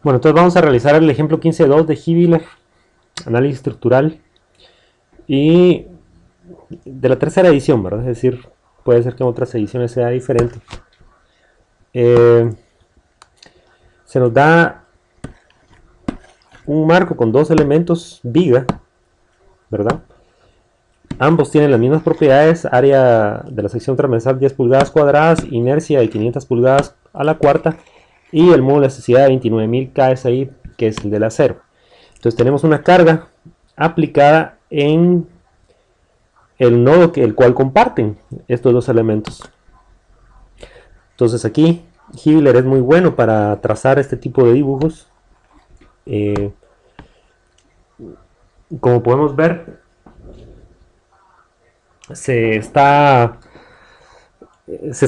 Bueno, entonces vamos a realizar el ejemplo 15.2 de Hibbeler, análisis estructural, y de la tercera edición, ¿verdad? Es decir, puede ser que en otras ediciones sea diferente. Se nos da un marco con dos elementos viga, ¿verdad? Ambos tienen las mismas propiedades: área de la sección transversal 10 pulgadas cuadradas, inercia de 500 pulgadas a la cuarta, y el módulo de elasticidad de 29.000 KSI, que es el del acero. Entonces tenemos una carga aplicada en el nodo el cual comparten estos dos elementos. Entonces aquí Hibbeler es muy bueno para trazar este tipo de dibujos. Como podemos ver, se está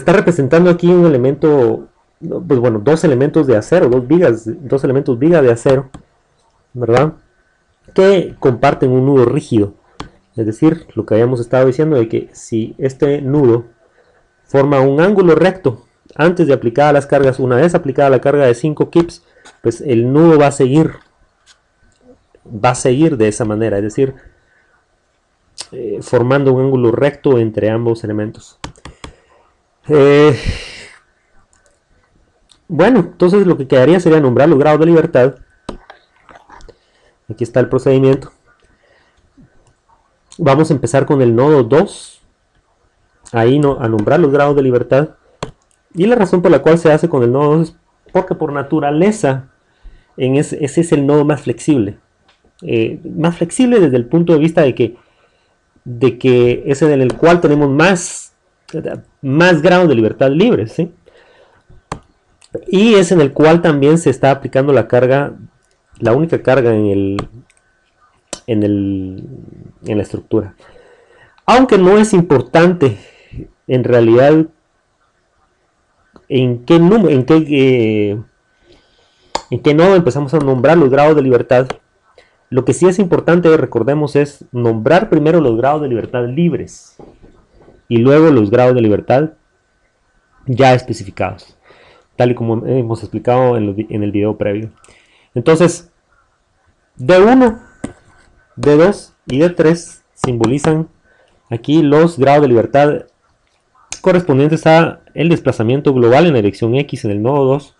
representando aquí un elemento, pues bueno, dos elementos de acero, dos elementos viga de acero, ¿verdad? Que comparten un nudo rígido. Es decir, lo que habíamos estado diciendo de que si este nudo forma un ángulo recto antes de aplicar las cargas, una vez aplicada la carga de 5 kips, pues el nudo va a seguir de esa manera, es decir, formando un ángulo recto entre ambos elementos. Bueno, entonces lo que quedaría sería nombrar los grados de libertad. Aquí está el procedimiento. Vamos a empezar con el nodo 2. Ahí a nombrar los grados de libertad. Y la razón por la cual se hace con el nodo 2 es porque por naturaleza ese es el nodo más flexible. Más flexible desde el punto de vista de que es en el cual tenemos más grados de libertad libres, ¿sí? Y es en el cual también se está aplicando la carga, la única carga en la estructura. Aunque no es importante en realidad en qué nodo empezamos a nombrar los grados de libertad. Lo que sí es importante, recordemos, es nombrar primero los grados de libertad libres y luego los grados de libertad ya especificados, tal y como hemos explicado en el video previo. Entonces, D1, D2 y D3 simbolizan aquí los grados de libertad correspondientes a el desplazamiento global en la dirección X en el nodo 2,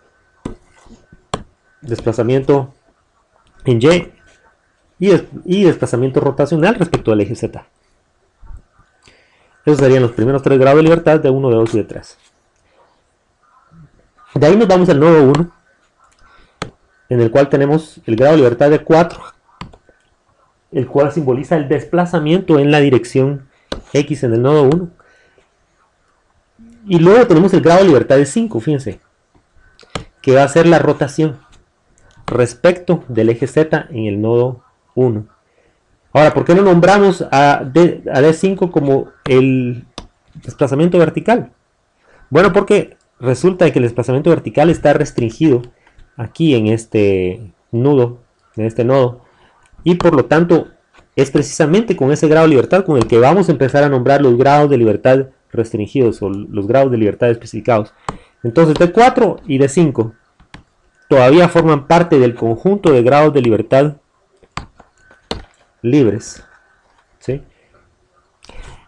desplazamiento en Y y desplazamiento rotacional respecto al eje Z. Esos serían los primeros tres grados de libertad de 1, de 2 y de 3. De ahí nos vamos al nodo 1, en el cual tenemos el grado de libertad de 4, el cual simboliza el desplazamiento en la dirección X en el nodo 1. Y luego tenemos el grado de libertad de 5, fíjense, que va a ser la rotación respecto del eje Z en el nodo 1. Ahora, ¿por qué no nombramos a D5 como el desplazamiento vertical? Bueno, porque resulta que el desplazamiento vertical está restringido aquí en este nudo, en este nodo, y por lo tanto es precisamente con ese grado de libertad con el que vamos a empezar a nombrar los grados de libertad restringidos o los grados de libertad especificados. Entonces D4 y D5 todavía forman parte del conjunto de grados de libertad libres, ¿sí?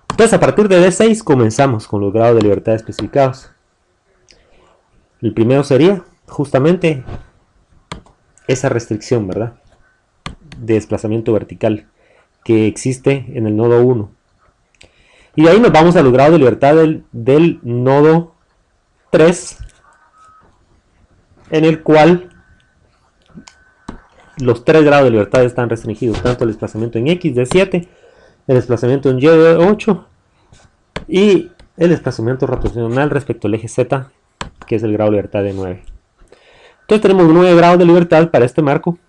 Entonces a partir de D6 comenzamos con los grados de libertad especificados. El primero sería justamente esa restricción, ¿verdad?, de desplazamiento vertical que existe en el nodo 1. Y de ahí nos vamos a los grados de libertad del nodo 3, en el cual los tres grados de libertad están restringidos, tanto el desplazamiento en X de 7, el desplazamiento en Y de 8 y el desplazamiento rotacional respecto al eje Z, que es el grado de libertad de 9. Entonces tenemos 9 grados de libertad para este marco,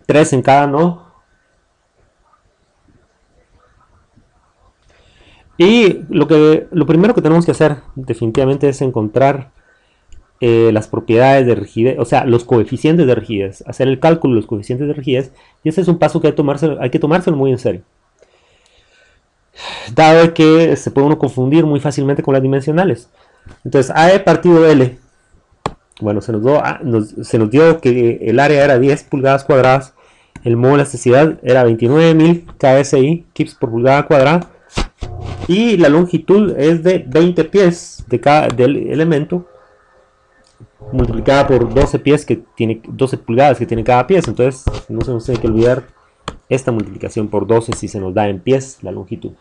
3 en cada nodo. Y lo primero que tenemos que hacer definitivamente es encontrar las propiedades de rigidez, o sea, los coeficientes de rigidez, hacer el cálculo de los coeficientes de rigidez, y ese es un paso que hay que tomárselo muy en serio, dado que se puede uno confundir muy fácilmente con las dimensionales. Entonces, AE partido L Bueno, se nos dio que el área era 10 pulgadas cuadradas, el modo de elasticidad era 29.000 KSI, kips por pulgada cuadrada, y la longitud es de 20 pies del elemento, multiplicada por 12 pies que tiene 12 pulgadas que tiene cada pieza. Entonces no se nos tiene que olvidar esta multiplicación por 12 si se nos da en pies la longitud.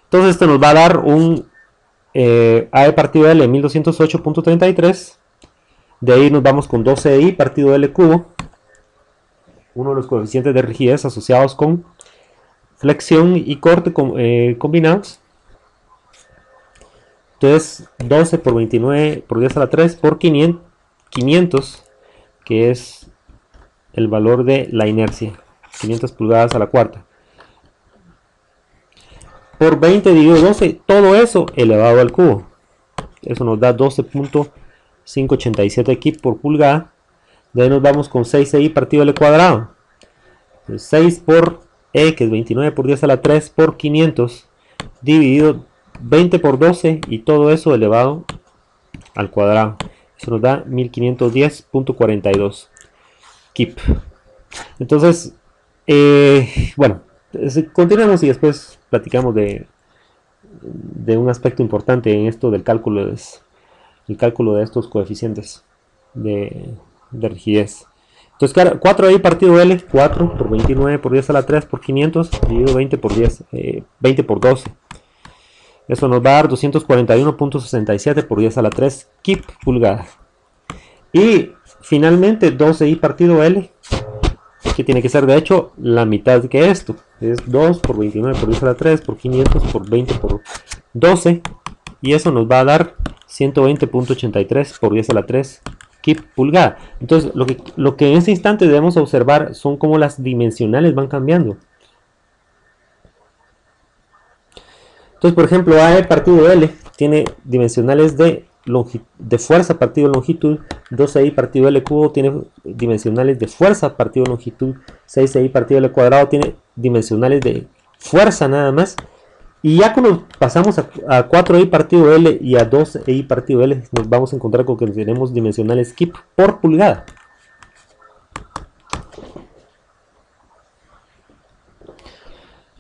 Entonces esto nos va a dar un AE partido L 1208.33. De ahí nos vamos con 12i partido L cubo, uno de los coeficientes de rigidez asociados con flexión y corte combinados. Entonces 12 por 29 por 10 a la 3 por 500, que es el valor de la inercia, 500 pulgadas a la cuarta, por 20 dividido 12, todo eso elevado al cubo. Eso nos da 12.587 kip por pulgada. De ahí nos vamos con 6i partido L cuadrado. Entonces 6 por E, que es 29 por 10 a la 3 por 500, dividido 20 por 12, y todo eso elevado al cuadrado. Eso nos da 1510.42 kip. Entonces, bueno, continuamos y después platicamos de un aspecto importante en esto del cálculo, el cálculo de estos coeficientes de rigidez. Entonces, 4i partido L, 4 por 29 por 10 a la 3 por 500, dividido 20 por 10, 20 por 12. Eso nos va a dar 241.67 por 10 a la 3 kip pulgada. Y finalmente 12i partido L, que tiene que ser de hecho la mitad que esto. Es 2 por 29 por 10 a la 3 por 500 por 20 por 12. Y eso nos va a dar 120.83 por 10 a la 3 kip pulgada. Entonces lo que en este instante debemos observar son cómo las dimensionales van cambiando. Entonces, por ejemplo, AE partido L tiene dimensionales de fuerza partido longitud, 12i partido L cubo tiene dimensionales de fuerza partido longitud, 6i partido L cuadrado tiene dimensionales de fuerza nada más. Y ya cuando pasamos a 4i partido L y a 2i partido L, nos vamos a encontrar con que tenemos dimensionales kip por pulgada.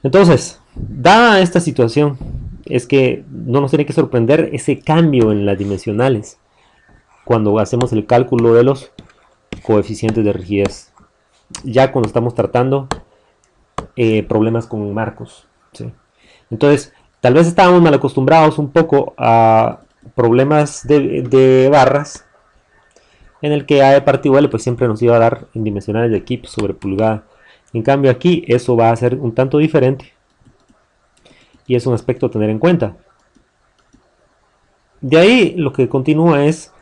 Entonces, dada esta situación, es que no nos tiene que sorprender ese cambio en las dimensionales cuando hacemos el cálculo de los coeficientes de rigidez, ya cuando estamos tratando problemas con marcos, ¿sí? Entonces, tal vez estábamos mal acostumbrados un poco a problemas de barras, en el que AE partido L pues siempre nos iba a dar en dimensionales de kip sobre pulgada. En cambio aquí eso va a ser un tanto diferente y es un aspecto a tener en cuenta. De ahí lo que continúa es,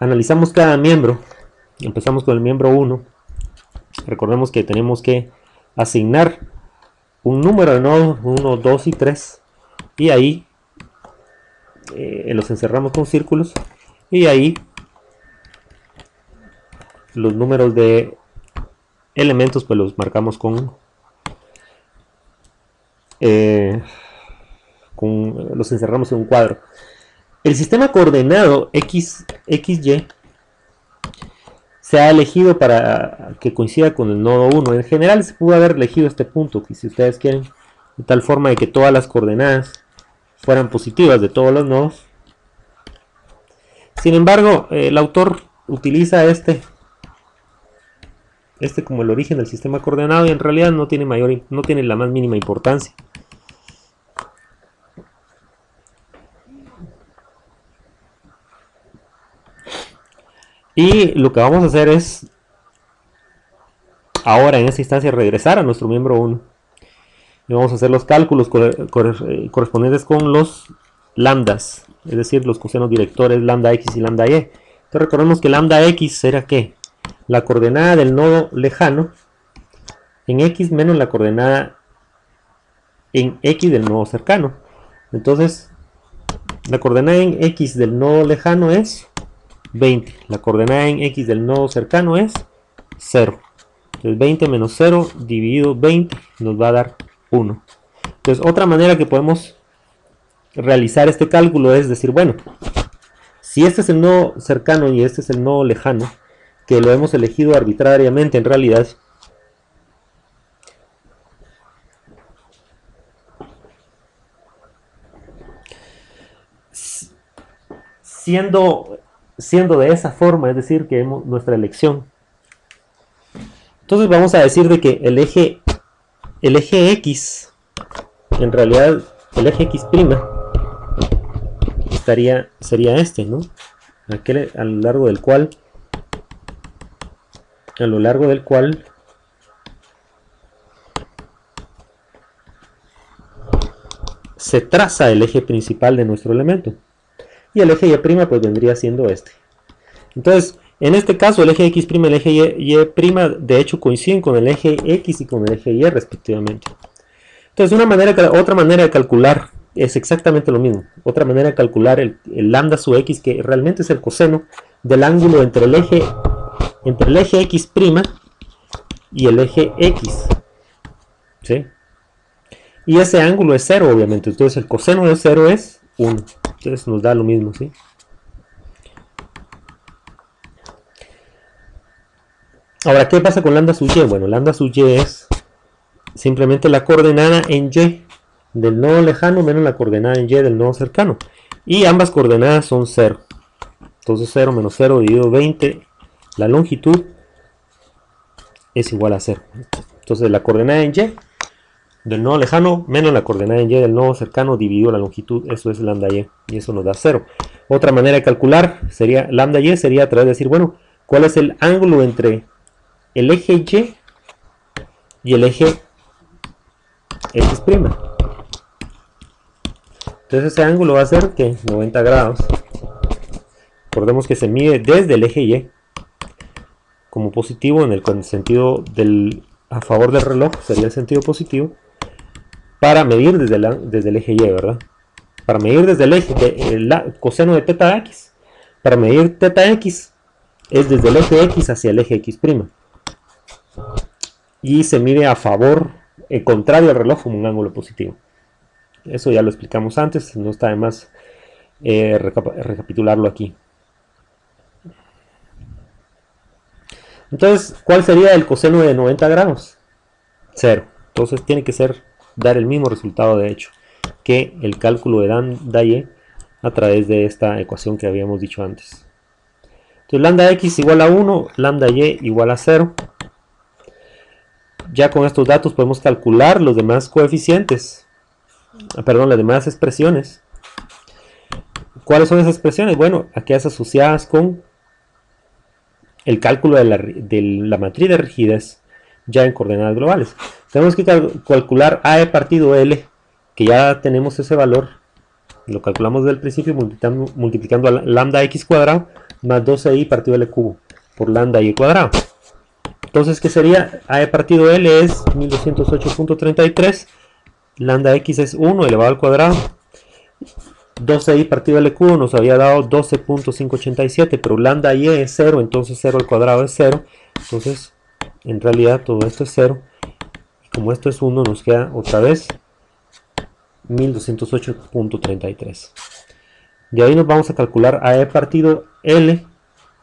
analizamos cada miembro. Empezamos con el miembro 1. Recordemos que tenemos que asignar un número de nodos 1, 2 y 3, y ahí los encerramos con círculos, y ahí los números de elementos pues los marcamos los encerramos en un cuadro. El sistema coordenado XY se ha elegido para que coincida con el nodo 1. En general se pudo haber elegido este punto, que si ustedes quieren, de tal forma de que todas las coordenadas fueran positivas de todos los nodos. Sin embargo, el autor utiliza este como el origen del sistema coordenado, y en realidad no tiene la más mínima importancia. Y lo que vamos a hacer es, ahora en esta instancia, regresar a nuestro miembro 1. Y vamos a hacer los cálculos correspondientes con los lambdas, es decir, los cosenos directores lambda x y lambda y. Entonces recordemos que lambda x era ¿qué? La coordenada del nodo lejano en x menos la coordenada en x del nodo cercano. Entonces la coordenada en x del nodo lejano es 20, la coordenada en x del nodo cercano es 0. Entonces 20 menos 0 dividido 20 nos va a dar 1. Entonces otra manera que podemos realizar este cálculo es decir, bueno, Si este es el nodo cercano y este es el nodo lejano, que lo hemos elegido arbitrariamente en realidad, siendo de esa forma, es decir, que nuestra elección. Entonces vamos a decir de que el eje X, en realidad el eje X' sería este, ¿no? Aquel a lo largo del cual se traza el eje principal de nuestro elemento. Y el eje Y' pues vendría siendo este. Entonces, en este caso el eje X', el eje Y', de hecho coinciden con el eje X y con el eje Y respectivamente. Entonces, otra manera de calcular es exactamente lo mismo. Otra manera de calcular el lambda sub X, que realmente es el coseno del ángulo entre el eje X' y el eje X. ¿Sí? Y ese ángulo es 0, obviamente. Entonces, el coseno de 0 es 1. Entonces, nos da lo mismo, ¿sí? Ahora, ¿qué pasa con lambda sub Y? Bueno, lambda sub Y es simplemente la coordenada en Y del nodo lejano menos la coordenada en Y del nodo cercano. Y ambas coordenadas son 0. Entonces 0 menos 0 dividido 20, la longitud es igual a 0. Entonces la coordenada en Y del nodo lejano menos la coordenada en Y del nodo cercano dividido la longitud, eso es lambda Y. Y eso nos da 0. Otra manera de calcular sería lambda Y, sería a través de decir, bueno, ¿cuál es el ángulo entre el eje Y y el eje X'? Entonces ese ángulo va a ser que 90 grados. Recordemos que se mide desde el eje Y como positivo en el sentido a favor del reloj, sería el sentido positivo, para medir desde el eje Y, ¿verdad? Para medir desde el eje el coseno de teta X. Para medir teta X es desde el eje X hacia el eje X'. Y se mide a favor, contrario al reloj, como un ángulo positivo. Eso ya lo explicamos antes, no está de más recapitularlo aquí. Entonces, ¿cuál sería el coseno de 90 grados? 0. Entonces tiene que dar el mismo resultado de hecho que el cálculo de lambda Y a través de esta ecuación que habíamos dicho antes. Entonces lambda X igual a 1, lambda Y igual a 0. Ya con estos datos podemos calcular los demás coeficientes. Perdón, las demás expresiones. ¿Cuáles son esas expresiones? Bueno, aquellas asociadas con el cálculo de la matriz de rigidez ya en coordenadas globales. Tenemos que calcular AE partido L, que ya tenemos ese valor. Lo calculamos desde el principio multiplicando a lambda X cuadrado más 12i partido L cubo por lambda Y cuadrado. Entonces, ¿qué sería? AE partido L es 1208.33. Lambda X es 1 elevado al cuadrado. 12i partido L cubo nos había dado 12.587, pero lambda Y es 0, entonces 0 al cuadrado es 0. Entonces, en realidad todo esto es 0. Y como esto es 1, nos queda otra vez 1208.33. De ahí nos vamos a calcular AE partido L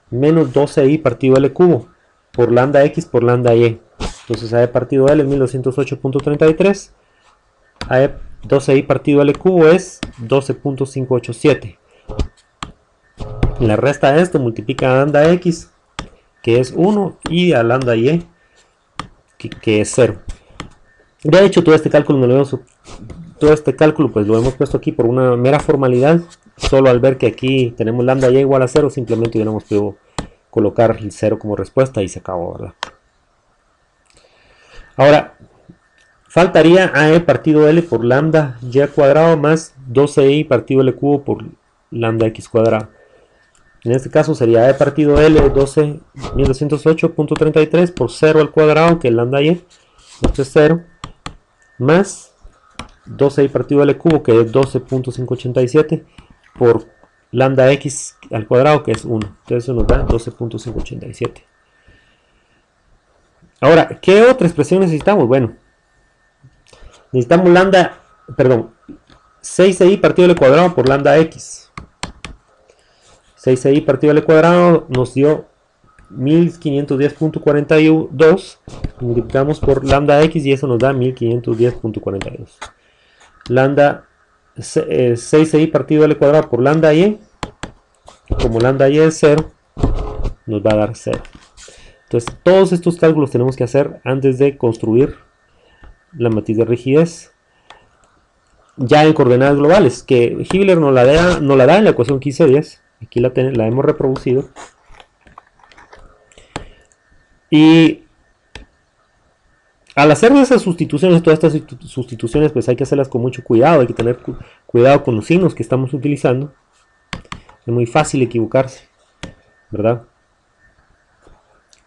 menos 12i partido L cubo por lambda X por lambda Y. Entonces AE partido L es 1208.33. AE 12i partido L cubo es 12.587. Le resta esto, multiplica a lambda X, que es 1, y a lambda Y, que es 0. De hecho, todo este cálculo pues lo hemos puesto aquí por una mera formalidad. Solo al ver que aquí tenemos lambda Y igual a 0, simplemente hubiéramos podido colocar el 0 como respuesta y se acabó, ¿verdad? Ahora, faltaría AE partido L por lambda Y cuadrado más 12i partido L cubo por lambda X cuadrado. En este caso sería AE partido L 1208.33 por 0 al cuadrado, que es lambda Y. Esto es 0. Más 12i partido L cubo, que es 12.587 por lambda X al cuadrado, que es 1. Entonces eso nos da 12.587. Ahora, ¿qué otra expresión necesitamos? Bueno, necesitamos 6i partido L cuadrado por lambda X. 6i partido al cuadrado nos dio 1510.42. Multiplicamos por lambda x y eso nos da 1510.42. Lambda 6i partido al cuadrado por lambda y, como lambda y es 0, nos va a dar 0. Entonces todos estos cálculos tenemos que hacer antes de construir la matriz de rigidez ya en coordenadas globales, que Hibbeler nos la da en la ecuación 1510. Aquí la hemos reproducido. Y al hacer esas sustituciones, todas estas sustituciones, pues hay que hacerlas con mucho cuidado. Hay que tener cuidado con los signos que estamos utilizando. Es muy fácil equivocarse, ¿verdad?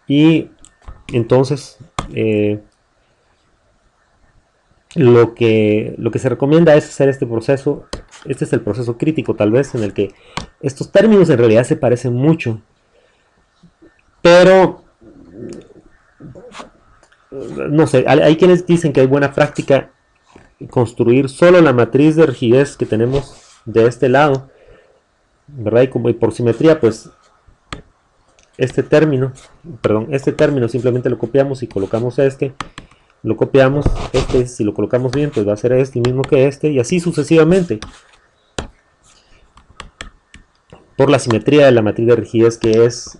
Y entonces lo que se recomienda es hacer este proceso. Este es el proceso crítico, tal vez, en el que estos términos en realidad se parecen mucho, pero no sé, hay quienes dicen que hay buena práctica construir solo la matriz de rigidez que tenemos de este lado, ¿verdad? Y como por simetría, pues este término simplemente lo copiamos y colocamos lo copiamos, si lo colocamos bien, pues va a ser este mismo que este, y así sucesivamente, por la simetría de la matriz de rigidez, que es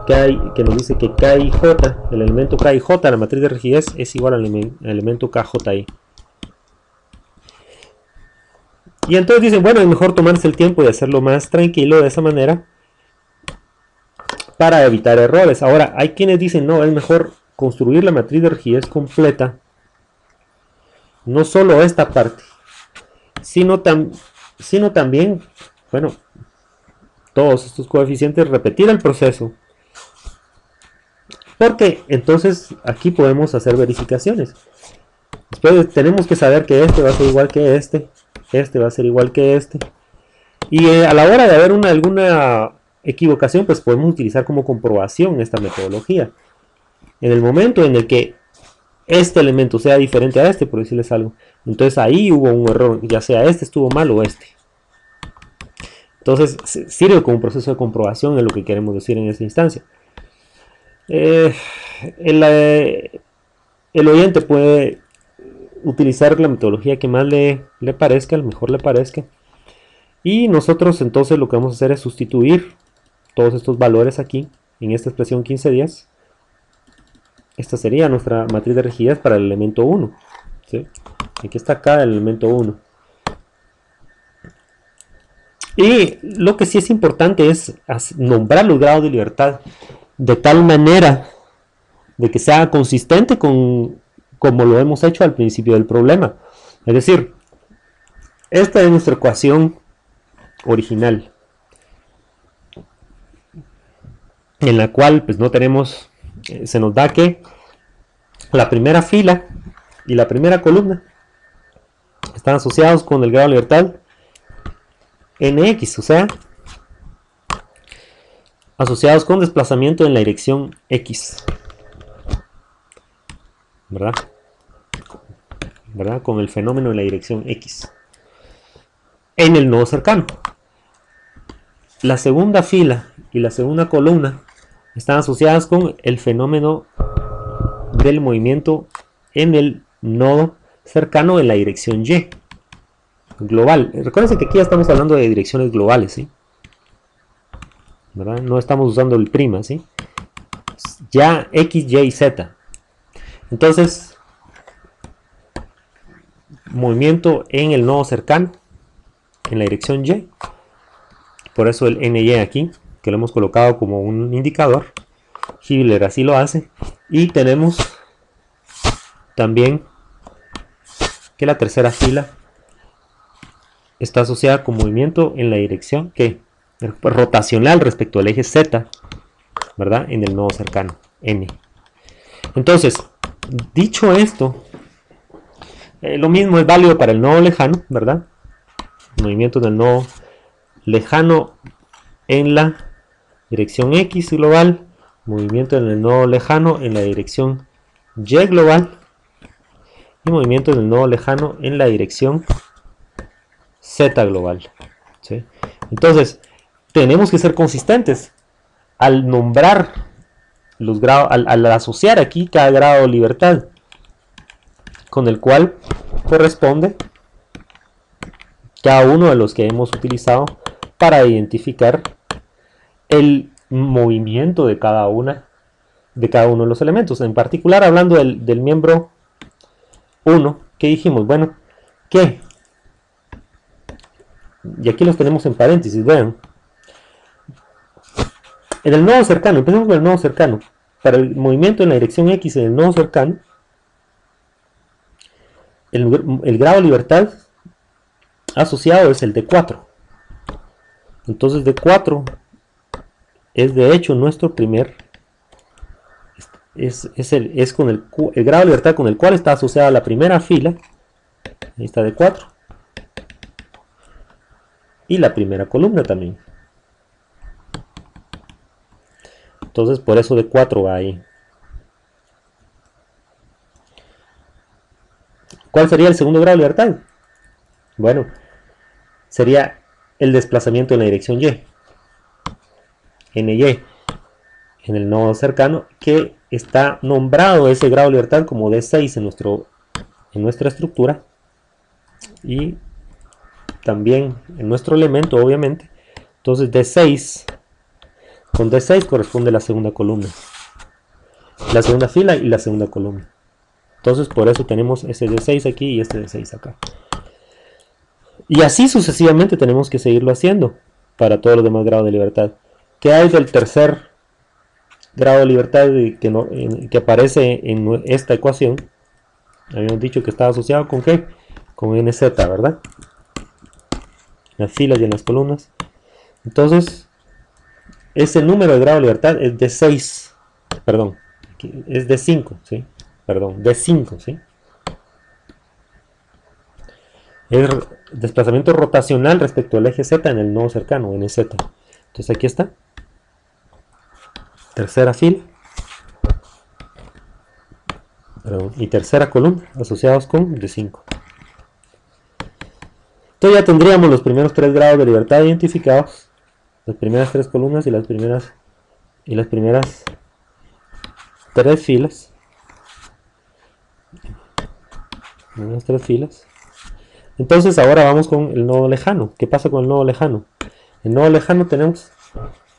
que nos dice que KIJ, el elemento KIJ, la matriz de rigidez, es igual al elemento KJI. Y entonces dicen, bueno, es mejor tomarse el tiempo de hacerlo más tranquilo de esa manera para evitar errores. Ahora, hay quienes dicen, no, es mejor construir la matriz de rigidez completa, no solo esta parte, sino también, bueno, todos estos coeficientes, repetir el proceso, porque entonces aquí podemos hacer verificaciones. Después tenemos que saber que este va a ser igual que este va a ser igual que este, y a la hora de haber alguna equivocación, pues podemos utilizar como comprobación esta metodología. En el momento en el que este elemento sea diferente a este, por decirles algo, entonces ahí hubo un error, ya sea este estuvo mal o este. Entonces sirve como un proceso de comprobación, es lo que queremos decir en esta instancia. El oyente puede utilizar la metodología que más le parezca, mejor le parezca. Y nosotros entonces lo que vamos a hacer es sustituir todos estos valores aquí, en esta expresión 1510. Esta sería nuestra matriz de rigidez para el elemento 1. ¿Sí? Aquí está acá el elemento 1. Y lo que sí es importante es nombrar los grados de libertad de tal manera de que sea consistente con como lo hemos hecho al principio del problema. Es decir, esta es nuestra ecuación original, en la cual pues no tenemos, se nos da que la primera fila y la primera columna están asociados con el grado de libertad nx, o sea, asociados con desplazamiento en la dirección x, ¿verdad? Con el fenómeno en la dirección x en el nodo cercano. La segunda fila y la segunda columna están asociadas con el fenómeno del movimiento en el nodo cercano en la dirección y global. Recuerden que aquí ya estamos hablando de direcciones globales, ¿sí? ¿Verdad? No estamos usando el prima, ¿sí? Ya x, y y z. Entonces, movimiento en el nodo cercano en la dirección y, por eso el ny aquí, que lo hemos colocado como un indicador. Hibbeler así lo hace. Y tenemos también que la tercera fila está asociada con movimiento en la dirección que rotacional respecto al eje z, ¿verdad? En el nodo cercano, n. Entonces, dicho esto, lo mismo es válido para el nodo lejano, ¿verdad? Movimiento del nodo lejano en la dirección x global, movimiento en el nodo lejano en la dirección y global, y movimiento en el nodo lejano en la dirección z global, ¿sí? Entonces, tenemos que ser consistentes al nombrar los grados, al asociar aquí cada grado de libertad con el cual corresponde cada uno de los que hemos utilizado para identificar el movimiento de cada uno de los elementos. En particular, hablando del miembro 1, ¿qué dijimos? Bueno, que, y aquí los tenemos en paréntesis, vean, en el nodo cercano, empecemos con el nodo cercano. Para el movimiento en la dirección X en el nodo cercano, el grado de libertad asociado es el de 4. Entonces de 4 es de hecho nuestro primer, es con el grado de libertad con el cual está asociada la primera fila, ahí está de 4, y la primera columna también. Entonces por eso de 4 va ahí. ¿Cuál sería el segundo grado de libertad? Bueno, sería el desplazamiento en la dirección Y, NY, en el nodo cercano, que está nombrado ese grado de libertad como D6 en nuestra estructura, y también en nuestro elemento, obviamente. Entonces D6, con D6 corresponde la segunda columna, la segunda fila y la segunda columna. Entonces por eso tenemos ese D6 aquí y este D6 acá. Y así sucesivamente tenemos que seguirlo haciendo para todos los demás grados de libertad. ¿Qué hay del tercer grado de libertad que aparece en esta ecuación? Habíamos dicho que estaba asociado con ¿qué? Con NZ, ¿verdad? En las filas y en las columnas. Entonces, ese número de grado de libertad es de 6, perdón, es de 5, ¿sí? Perdón, de 5, ¿sí? Es desplazamiento rotacional respecto al eje Z en el nodo cercano, NZ. Entonces aquí está. Tercera fila. Perdón, y tercera columna asociados con D5. Entonces ya tendríamos los primeros 3 grados de libertad identificados. Las primeras 3 columnas y las primeras 3 filas. Unas 3 filas. Entonces ahora vamos con el nodo lejano. ¿Qué pasa con el nodo lejano? En el nodo lejano tenemos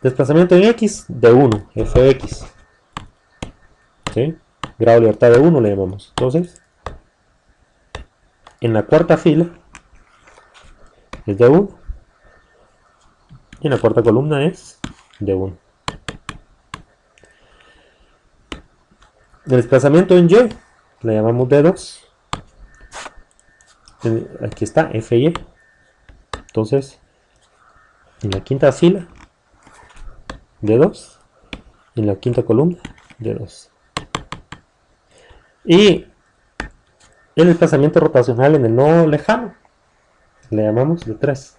desplazamiento en X de 1, Fx. ¿Sí? Grado de libertad de 1 le llamamos. Entonces, en la cuarta fila es de 1. Y en la cuarta columna es de 1. El desplazamiento en Y le llamamos de 2. Aquí está Fy. Entonces, en la quinta fila de 2, en la quinta columna de 2. Y el desplazamiento rotacional en el nodo lejano le llamamos de 3.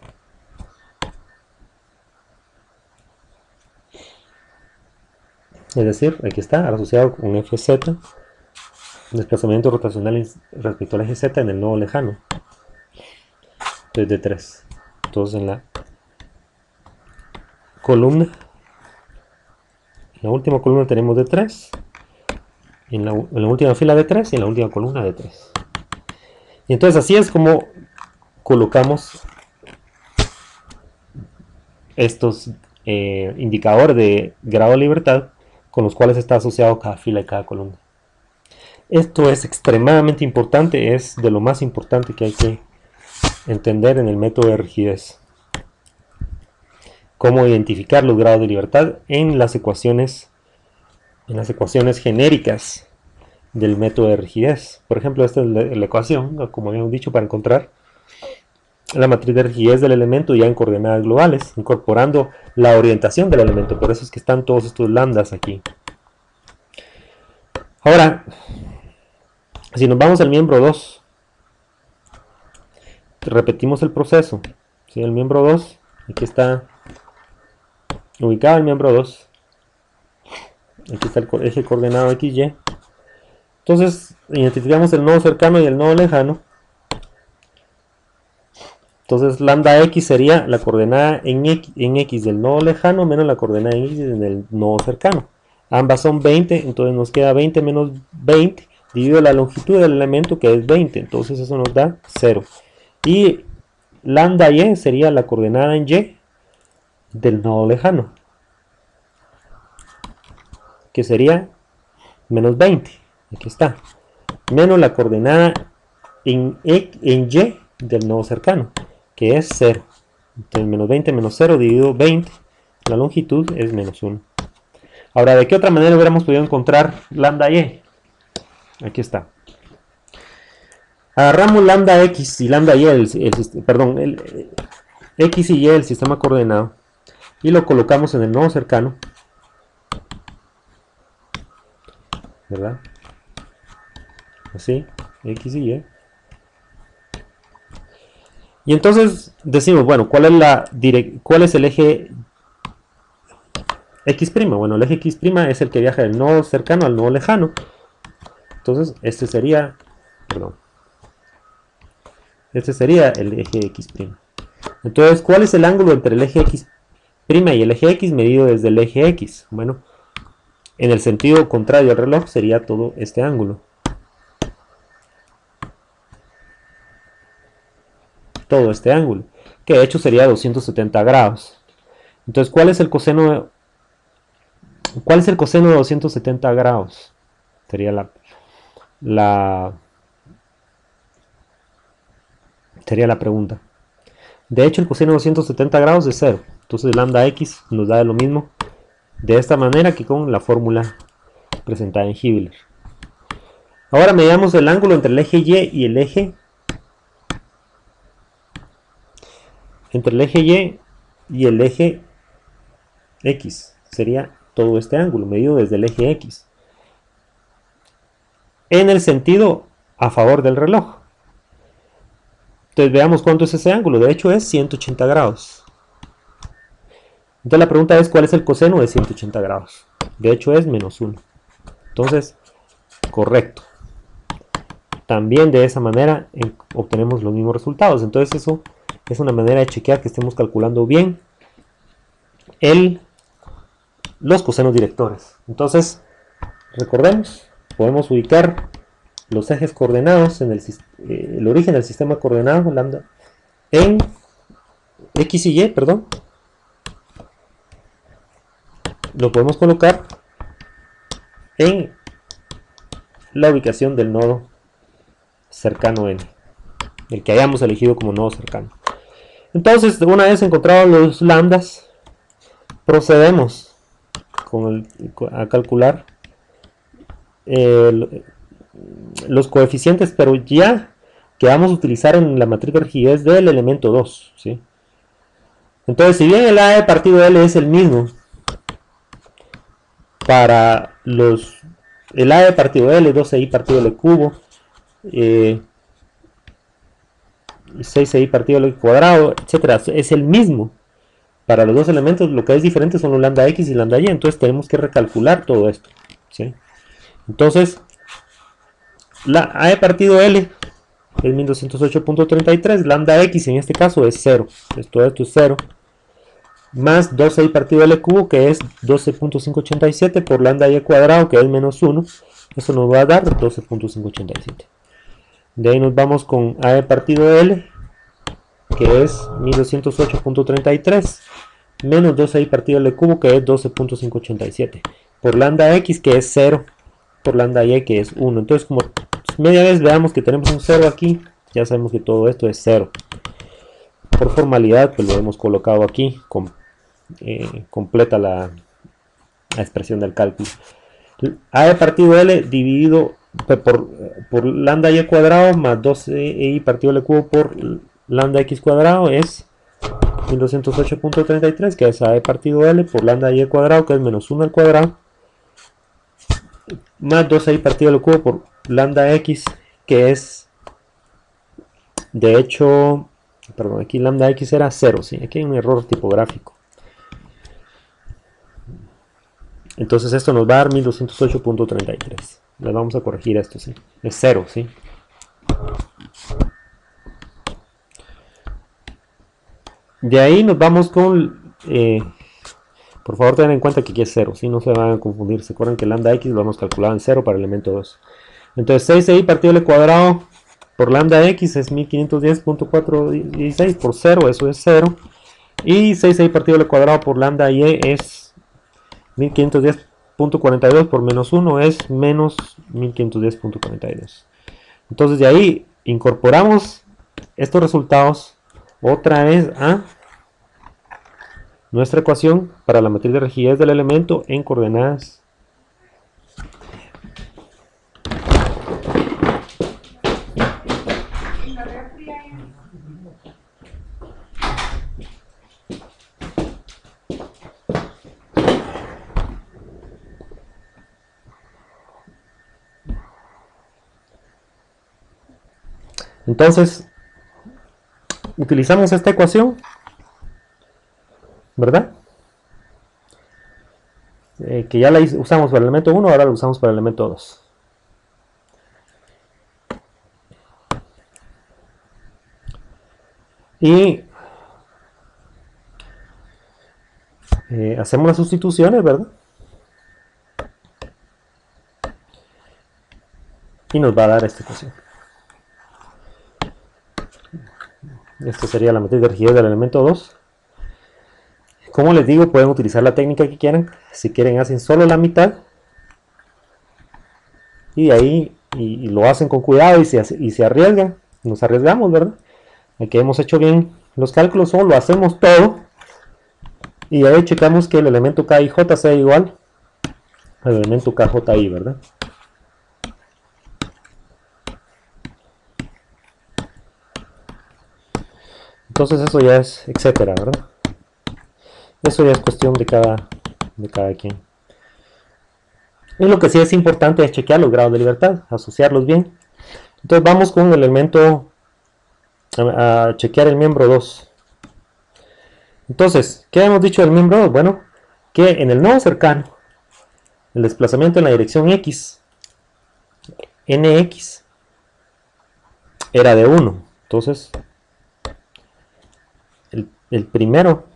Es decir, aquí está asociado con Fz, desplazamiento rotacional respecto al eje Z en el nodo lejano, es de 3. Entonces en la columna, en la última columna tenemos de 3, en la última fila de 3 y en la última columna de 3. Y entonces así es como colocamos estos indicadores de grado de libertad con los cuales está asociado cada fila y cada columna. Esto es extremadamente importante, es de lo más importante que hay que entender en el método de rigidez. Cómo identificar los grados de libertad en las ecuaciones genéricas del método de rigidez. Por ejemplo, esta es la ecuación, como habíamos dicho, para encontrar la matriz de rigidez del elemento ya en coordenadas globales, incorporando la orientación del elemento. Por eso es que están todos estos lambdas aquí. Ahora, si nos vamos al miembro 2, repetimos el proceso. ¿Sí? El miembro 2, aquí está ubicado el miembro 2. Aquí está el eje coordenado XY. Entonces, identificamos el nodo cercano y el nodo lejano. Entonces lambda x sería la coordenada en x del nodo lejano menos la coordenada en x del nodo cercano. Ambas son 20, entonces nos queda 20 menos 20 dividido la longitud del elemento, que es 20, entonces eso nos da 0. Y lambda y sería la coordenada en y del nodo lejano, que sería menos 20, aquí está, menos la coordenada en y del nodo cercano, que es 0. Entonces menos 20 menos 0 dividido 20, la longitud es menos 1. Ahora, ¿de qué otra manera hubiéramos podido encontrar lambda y? Aquí está. Agarramos lambda x y lambda y, x y y del sistema coordenado, y lo colocamos en el nodo cercano, ¿verdad? Así, x y y. Y entonces decimos, bueno, ¿cuál es el eje x'? Bueno, el eje x' es el que viaja del nodo cercano al nodo lejano. Entonces, este sería el eje x'. Entonces, ¿cuál es el ángulo entre el eje x' y el eje x medido desde el eje x? Bueno, en el sentido contrario al reloj sería todo este ángulo. Todo este ángulo, que de hecho sería 270 grados. Entonces, ¿cuál es el coseno de 270 grados? Sería la pregunta. De hecho, el coseno de 270 grados es 0. Entonces, lambda x nos da lo mismo de esta manera que con la fórmula presentada en Hibbeler. Ahora medamos el ángulo entre el eje y y el eje x. Sería todo este ángulo medido desde el eje x en el sentido a favor del reloj. Entonces veamos cuánto es ese ángulo. De hecho es 180 grados. Entonces la pregunta es, ¿cuál es el coseno de 180 grados? De hecho es menos 1. Entonces, correcto. También de esa manera obtenemos los mismos resultados. Entonces eso es una manera de chequear que estemos calculando bien los cosenos directores. Entonces, recordemos, podemos ubicar los ejes coordenados en el origen del sistema coordenado lambda en x y y, lo podemos colocar en la ubicación del nodo cercano n, el que hayamos elegido como nodo cercano. Entonces, una vez encontrados los lambdas, procedemos a calcular los coeficientes, pero ya que vamos a utilizar en la matriz de rigidez del elemento 2, ¿sí? Entonces, si bien el A partido L es el mismo para el A partido L, 12i partido L cubo, 6i partido L cuadrado, etcétera, es el mismo para los dos elementos. Lo que es diferente son los lambda x y lambda y, entonces tenemos que recalcular todo esto, ¿sí? Entonces, la A partido L es 1208.33, lambda x en este caso es 0, entonces todo esto es 0, más 12i partido L cubo, que es 12.587 por lambda y cuadrado, que es menos 1, eso nos va a dar 12.587. De ahí nos vamos con A partido L, que es 1208.33, menos 12i partido L cubo, que es 12.587, por lambda x, que es 0, por lambda y, que es 1. Entonces, como media vez veamos que tenemos un 0 aquí, ya sabemos que todo esto es 0. Por formalidad, pues lo hemos colocado aquí, completa la expresión del cálculo. A partido L dividido por lambda y cuadrado más 12i partido L cubo por lambda x cuadrado es 1208.33, que es A partido L por lambda y cuadrado, que es menos 1 al cuadrado, más 12i partido L cubo por lambda x, que es, de hecho, perdón, aquí lambda x era 0, ¿sí? Aquí hay un error tipográfico. Entonces esto nos va a dar 1208.33. Le vamos a corregir esto, ¿sí? Es 0, ¿sí? De ahí nos vamos con... por favor tengan en cuenta que aquí es 0, si no se van a confundir. Se acuerdan que lambda x lo hemos calculado en 0 para el elemento 2. Entonces 6i partido al cuadrado por lambda x es 1510.416 por 0, eso es 0. Y 6i partido al cuadrado por lambda y es 1510.42 por menos 1 es menos 1510.42. Entonces de ahí incorporamos estos resultados otra vez a nuestra ecuación para la matriz de rigidez del elemento en coordenadas entonces utilizamos esta ecuación, ¿verdad? Que ya la usamos para el elemento 1, ahora la usamos para el elemento 2. Y hacemos las sustituciones, ¿verdad? Y nos va a dar esta ecuación. Esta sería la matriz de rigidez del elemento 2. Como les digo, pueden utilizar la técnica que quieran. Si quieren, hacen solo la mitad. Y de ahí y lo hacen con cuidado y se arriesgan. Nos arriesgamos, ¿verdad? Aquí hemos hecho bien los cálculos, o lo hacemos todo. Y de ahí checamos que el elemento K y J sea igual al elemento KJI, ¿verdad? Entonces eso ya es, etcétera, ¿verdad? Eso ya es cuestión de cada quien. Y lo que sí es importante es chequear los grados de libertad, asociarlos bien. Entonces vamos con el elemento, a chequear el miembro 2. Entonces, ¿qué hemos dicho del miembro 2? Bueno, que en el nodo cercano, el desplazamiento en la dirección X, NX, era de 1. Entonces, el primero,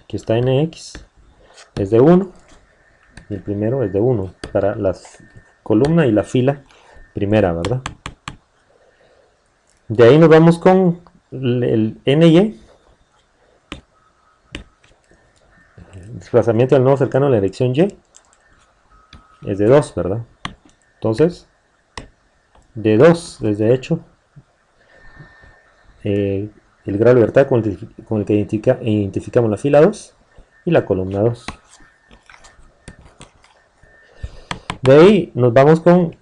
aquí está NX, es de 1. Y el primero es de 1 para la columna y la fila primera, ¿verdad? De ahí nos vamos con el NY, el desplazamiento del nodo cercano a la dirección Y, es de 2, ¿verdad? Entonces, de 2 es de hecho el grado de libertad con el que identificamos la fila 2 y la columna 2. De ahí nos vamos con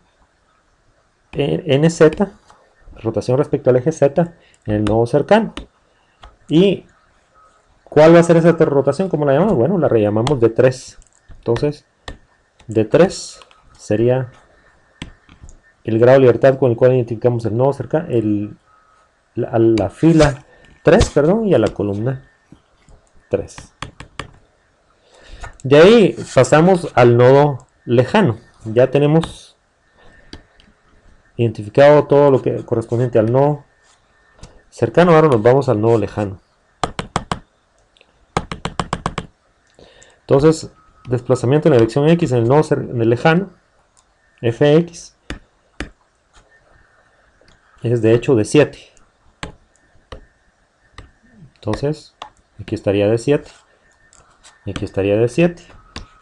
NZ, rotación respecto al eje Z en el nodo cercano. ¿Y cuál va a ser esa rotación? ¿Cómo la llamamos? Bueno, la rellamamos D3. Entonces, D3 sería el grado de libertad con el cual identificamos el nodo cercano, a la fila 3, perdón, y a la columna 3. De ahí pasamos al nodo lejano. Ya tenemos identificado todo lo que correspondiente al nodo cercano. Ahora nos vamos al nodo lejano. Entonces, desplazamiento en la dirección X en el nodo lejano, Fx, es de hecho de 7. Entonces, aquí estaría de 7. Y aquí estaría de 7.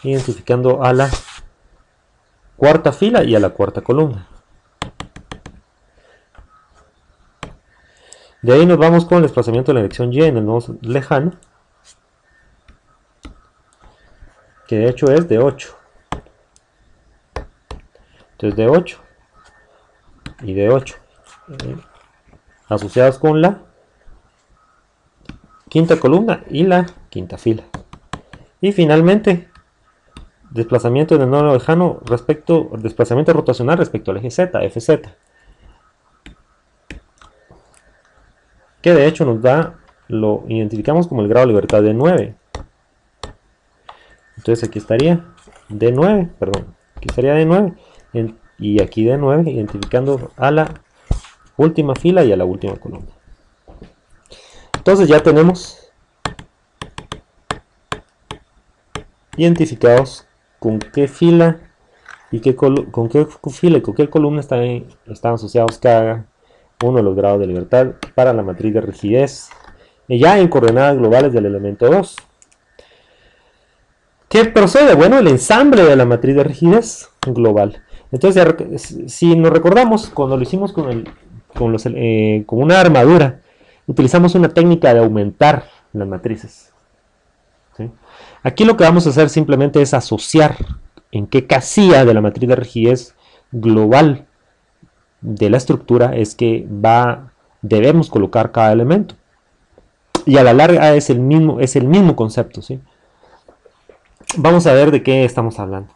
Identificando a la cuarta fila y a la cuarta columna. De ahí nos vamos con el desplazamiento de la dirección Y en el nodo lejano, que de hecho es de 8. Entonces de 8 y de 8 asociados con la quinta columna y la quinta fila. Y finalmente, desplazamiento en el nodo lejano desplazamiento rotacional respecto al eje Z, FZ, que de hecho nos da, lo identificamos como el grado de libertad de 9. Entonces aquí estaría de 9, perdón, aquí estaría de 9 y aquí de 9, identificando a la última fila y a la última columna. Entonces ya tenemos identificados con qué fila y con qué fila y con qué columna están asociados cada uno de los grados de libertad para la matriz de rigidez ya en coordenadas globales del elemento 2. ¿Qué procede? Bueno, el ensamble de la matriz de rigidez global. Entonces, si nos recordamos, cuando lo hicimos con una armadura, utilizamos una técnica de aumentar las matrices. ¿Sí? Aquí lo que vamos a hacer simplemente es asociar en qué casilla de la matriz de rigidez global de la estructura es que debemos colocar cada elemento. Y a la larga es el mismo concepto, ¿sí? Vamos a ver de qué estamos hablando.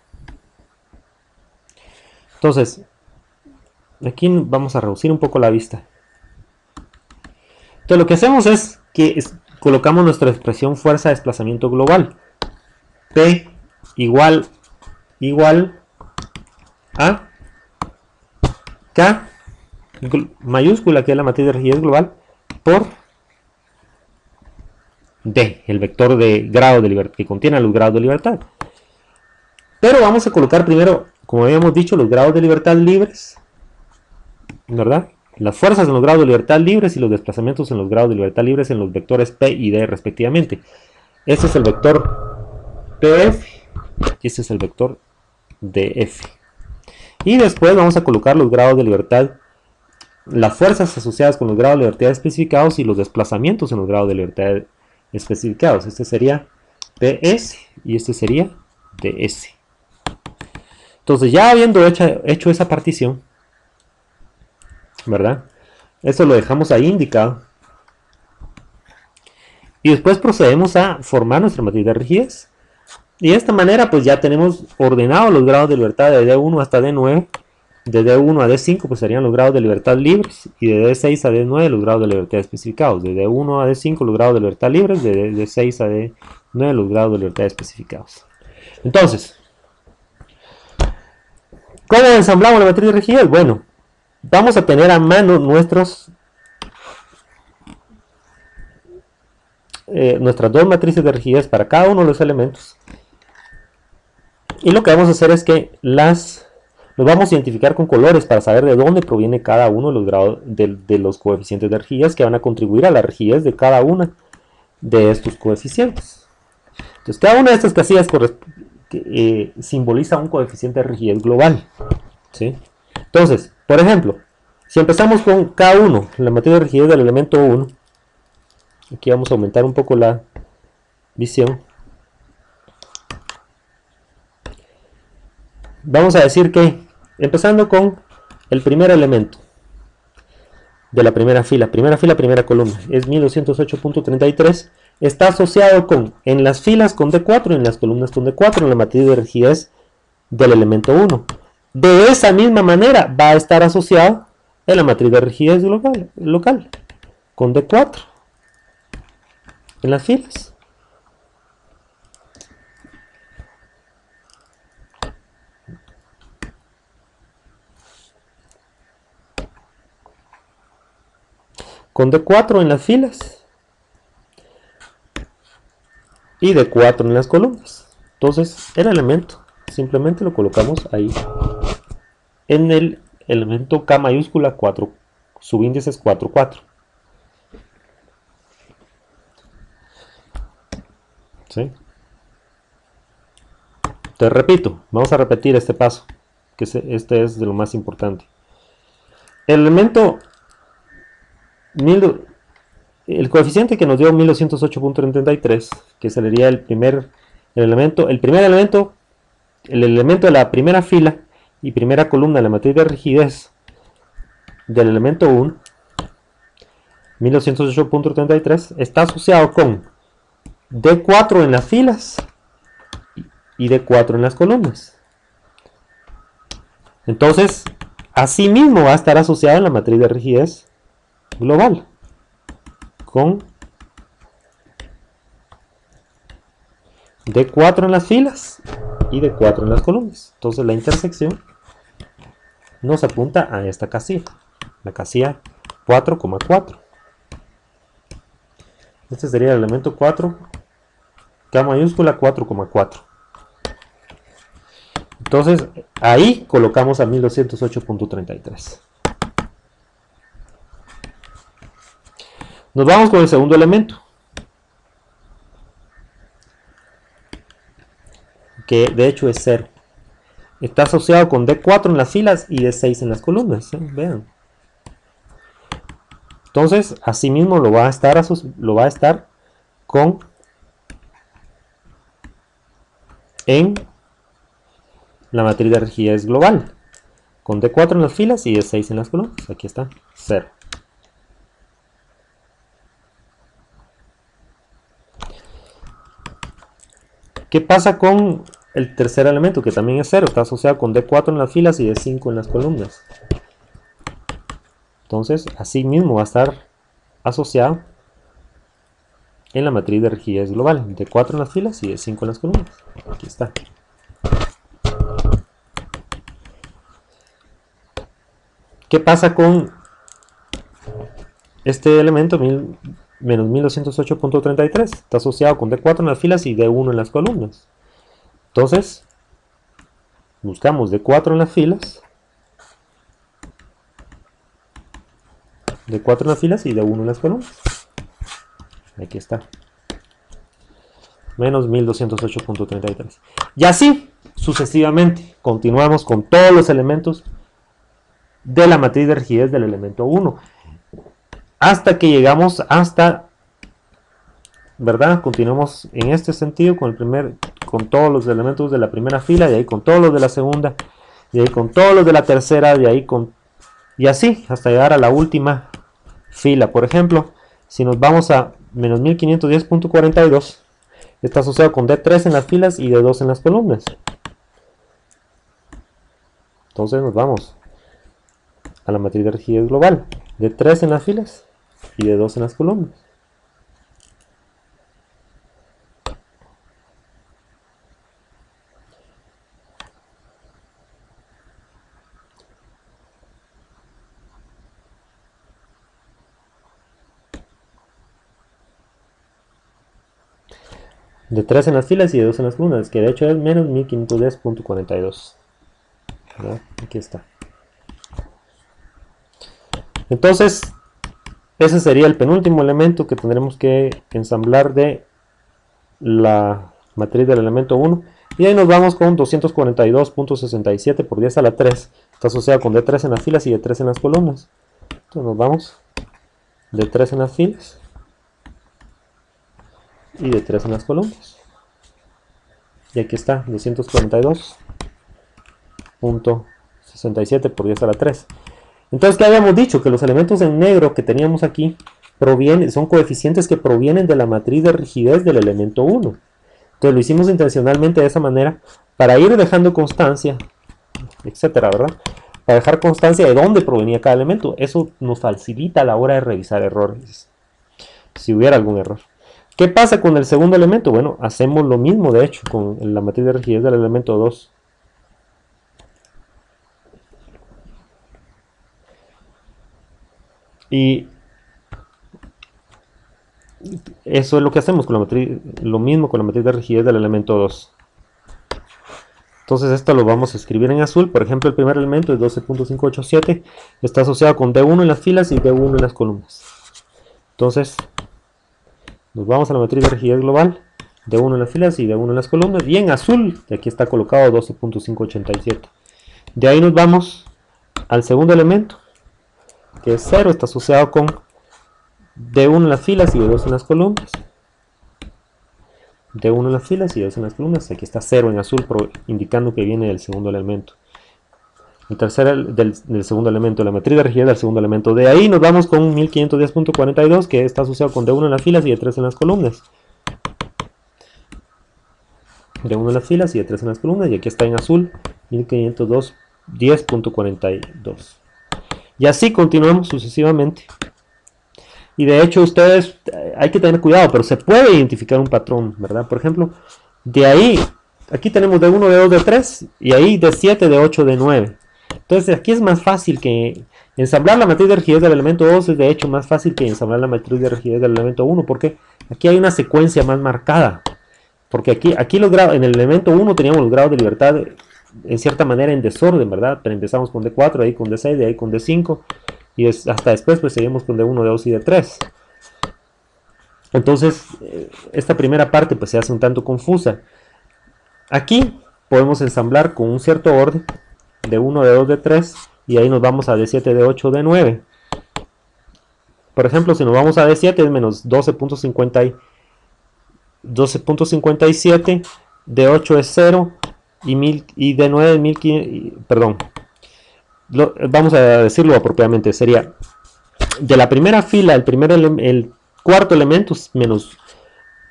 Entonces, aquí vamos a reducir un poco la vista. Entonces lo que hacemos es que colocamos nuestra expresión fuerza de desplazamiento global. P igual a K mayúscula, que es la matriz de rigidez global, por D, el vector de grado de libertad, que contiene los grados de libertad. Pero vamos a colocar primero, como habíamos dicho, los grados de libertad libres, ¿verdad? Las fuerzas en los grados de libertad libres y los desplazamientos en los grados de libertad libres en los vectores P y D respectivamente. Este es el vector PF y este es el vector DF. Y después vamos a colocar los grados de libertad, las fuerzas asociadas con los grados de libertad especificados y los desplazamientos en los grados de libertad especificados. Este sería PS y este sería DS. Entonces, ya habiendo hecho esa partición, ¿verdad? Esto lo dejamos ahí indicado. Y después procedemos a formar nuestra matriz de rigidez. Y de esta manera, pues ya tenemos ordenados los grados de libertad de D1 hasta D9. De D1 a D5 pues serían los grados de libertad libres, y de D6 a D9 los grados de libertad especificados. De D1 a D5 los grados de libertad libres, de D6 a D9 los grados de libertad especificados. Entonces, ¿cómo ensamblamos la matriz de rigidez? Bueno, vamos a tener a mano nuestras dos matrices de rigidez para cada uno de los elementos. Y lo que vamos a hacer es que los vamos a identificar con colores para saber de dónde proviene cada uno de los grados de los coeficientes de rigidez que van a contribuir a la rigidez de cada una de estos coeficientes. Entonces, cada una de estas casillas simboliza un coeficiente de rigidez global, ¿sí? Entonces, por ejemplo, si empezamos con K1, la matriz de rigidez del elemento 1, aquí vamos a aumentar un poco la visión. Vamos a decir que, empezando con el primer elemento de la primera fila, primera columna, es 1208.33, está asociado en las filas con D4 y en las columnas con D4 en la matriz de rigidez del elemento 1. De esa misma manera va a estar asociado en la matriz de rigidez local con D4 en las filas. Con D4 en las filas y D4 en las columnas. Entonces el elemento simplemente lo colocamos ahí en el elemento K mayúscula 4, subíndice es 4, 4. ¿Sí? Te repito, vamos a repetir este paso, que este es de lo más importante. El elemento el coeficiente que nos dio 1208.33, que sería el elemento de la primera fila y primera columna de la matriz de rigidez del elemento 1, 1208.33, está asociado con D4 en las filas y D4 en las columnas. Entonces, asimismo va a estar asociado en la matriz de rigidez global con D4 en las filas y D4 en las columnas. Entonces la intersección nos apunta a esta casilla, la casilla 4,4. Este sería el elemento 4, K mayúscula 4,4. Entonces, ahí colocamos a 1208.33. Nos vamos con el segundo elemento, que de hecho es 0. Está asociado con D4 en las filas y D6 en las columnas. Vean. Entonces, asimismo lo va a estar con en la matriz de rigidez global, con D4 en las filas y D6 en las columnas. Aquí está, 0. ¿Qué pasa con el tercer elemento, que también es 0? Está asociado con D4 en las filas y D5 en las columnas. Entonces, así mismo va a estar asociado en la matriz de rigidez global. D4 en las filas y D5 en las columnas. Aquí está. ¿Qué pasa con este elemento menos 1208.33? Está asociado con D4 en las filas y D1 en las columnas. Entonces, buscamos D4 en las filas, D4 en las filas y D1 en las columnas. Aquí está. Menos 1208.33. Y así, sucesivamente, continuamos con todos los elementos de la matriz de rigidez del elemento 1. Hasta que llegamos hasta, ¿verdad? Continuamos en este sentido con todos los elementos de la primera fila, de ahí con todos los de la segunda, de ahí con todos los de la tercera, de ahí con... y así, hasta llegar a la última fila. Por ejemplo, si nos vamos a menos 1510.42, está asociado con D3 en las filas y D2 en las columnas. Entonces nos vamos a la matriz de rigidez global, D3 en las filas y D2 en las columnas. D3 en las filas y D2 en las columnas, que de hecho es menos 1510.42. Aquí está. Entonces, ese sería el penúltimo elemento que tendremos que ensamblar de la matriz del elemento 1. Y ahí nos vamos con 242.67 por 10 a la 3. Está asociado con D3 en las filas y D3 en las columnas. Entonces nos vamos D3 en las filas y D3 en las columnas. Y aquí está 242.67 por 10 a la 3. Entonces, ¿qué habíamos dicho? Que los elementos en negro que teníamos aquí son coeficientes que provienen de la matriz de rigidez del elemento 1. Entonces lo hicimos intencionalmente de esa manera para ir dejando constancia, etcétera, ¿verdad? Para dejar constancia de dónde provenía cada elemento. Eso nos facilita a la hora de revisar errores, si hubiera algún error. ¿Qué pasa con el segundo elemento? Bueno, hacemos lo mismo de hecho con la matriz de rigidez del elemento 2. Y eso es lo que hacemos con la matriz, lo mismo con la matriz de rigidez del elemento 2. Entonces esto lo vamos a escribir en azul. Por ejemplo, el primer elemento es 12.587. Está asociado con D1 en las filas y D1 en las columnas. Entonces, nos vamos a la matriz de rigidez global. D1 en las filas y D1 en las columnas. Y en azul, y aquí está colocado 12.587. De ahí nos vamos al segundo elemento, que es 0. Está asociado con D1 en las filas y D2 en las columnas. D1 en las filas y D2 en las columnas. Aquí está 0 en azul, indicando que viene del segundo elemento. El tercero del segundo elemento, la matriz de rigidez del segundo elemento. De ahí nos vamos con 1510.42, que está asociado con D1 en las filas y D3 en las columnas. D1 en las filas y D3 en las columnas. Y aquí está en azul 1510.42. Y así continuamos sucesivamente. Y de hecho ustedes, hay que tener cuidado, pero se puede identificar un patrón, ¿verdad? Por ejemplo, de ahí, aquí tenemos D1, D2, D3, y ahí D7, D8, D9. Entonces aquí es más fácil que Ensamblar la matriz de rigidez del elemento 2 es de hecho más fácil que ensamblar la matriz de rigidez del elemento 1, porque aquí hay una secuencia más marcada. Porque aquí los grados, en el elemento 1 teníamos los grados de libertad en cierta manera en desorden, ¿verdad? Pero empezamos con D4, de ahí con D6, de ahí con D5, y hasta después pues seguimos con D1, D2 y D3. Entonces, esta primera parte pues se hace un tanto confusa. Aquí podemos ensamblar con un cierto orden, D1, D2, D3, y ahí nos vamos a D7, D8, D9. Por ejemplo, si nos vamos a D7 es menos 12.57, D8 es 0 y D9 es 1500, perdón, vamos a decirlo apropiadamente, sería de la primera fila, el cuarto elemento es menos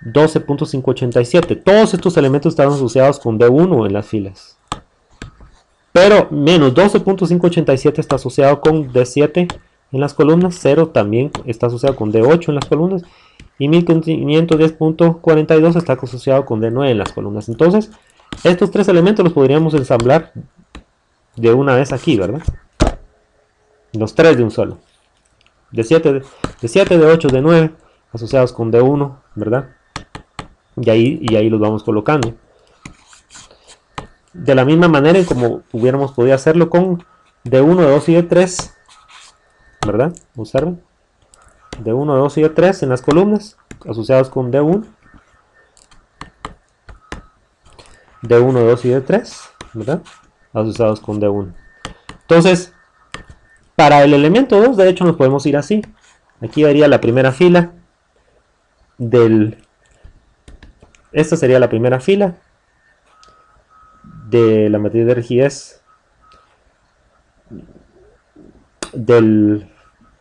12.587. Todos estos elementos están asociados con D1 en las filas. Pero menos 12.587 está asociado con D7 en las columnas. 0 también está asociado con D8 en las columnas. Y 1510.42 está asociado con D9 en las columnas. Entonces, estos tres elementos los podríamos ensamblar de una vez aquí, ¿verdad? Los tres de un solo. D7, D8, D9 asociados con D1, ¿verdad? Y ahí los vamos colocando. De la misma manera en como hubiéramos podido hacerlo con D1, D2 y D3, ¿verdad? Observen. D1, D2 y D3 en las columnas asociados con D1, D1, D2 y D3, ¿verdad? Asociados con D1. Entonces, para el elemento 2, de hecho, nos podemos ir así. Aquí vería la primera fila esta sería la primera fila de la matriz de rigidez del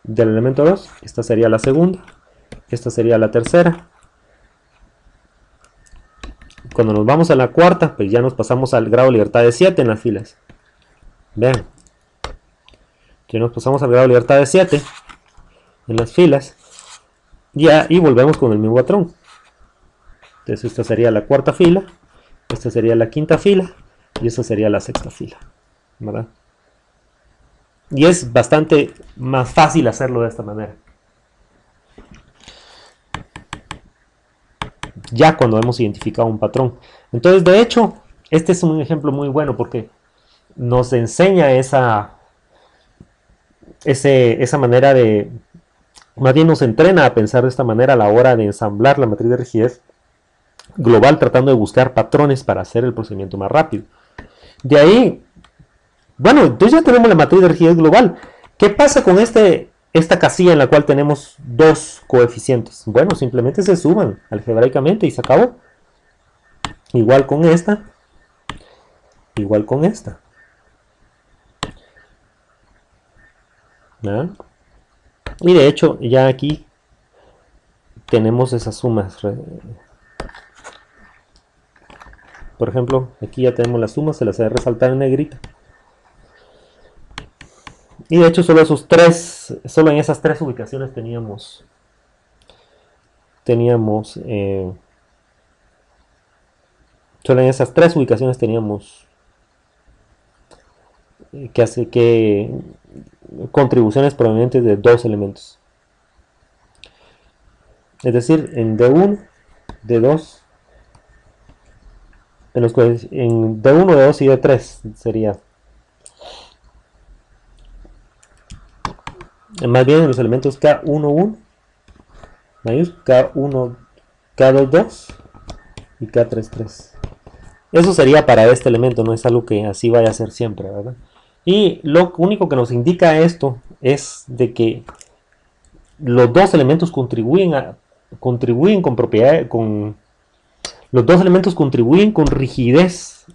elemento 2. Esta sería la segunda. Esta sería la tercera. Cuando nos vamos a la cuarta, pues ya nos pasamos al grado de libertad de 7 en las filas. Vean. Ya nos pasamos al grado de libertad de 7 en las filas. Y volvemos con el mismo patrón. Entonces esta sería la cuarta fila, esta sería la quinta fila y esta sería la sexta fila, ¿verdad? Y es bastante más fácil hacerlo de esta manera. Ya cuando hemos identificado un patrón. Entonces, de hecho, este es un ejemplo muy bueno porque nos enseña esa manera de... Más bien nos entrena a pensar de esta manera a la hora de ensamblar la matriz de rigidez global, tratando de buscar patrones para hacer el procedimiento más rápido. De ahí, bueno, entonces ya tenemos la matriz de rigidez global. ¿Qué pasa con esta casilla en la cual tenemos dos coeficientes? Bueno, simplemente se suman algebraicamente y se acabó. Igual con esta, igual con esta. ¿verdad? Y de hecho, ya aquí tenemos esas sumas. Por ejemplo, aquí ya tenemos las sumas, se las voy a resaltar en negrita. Y de hecho, solo en esas tres ubicaciones teníamos solo en esas tres ubicaciones teníamos que contribuciones provenientes de dos elementos. Es decir, en D1, D2, en D1, D2 y D3 sería. Más bien en los elementos K11, K1, K22 y K33. Eso sería para este elemento, no es algo que así vaya a ser siempre, ¿verdad? Y lo único que nos indica esto es de que los dos elementos contribuyen con propiedad, los dos elementos contribuyen con rigidez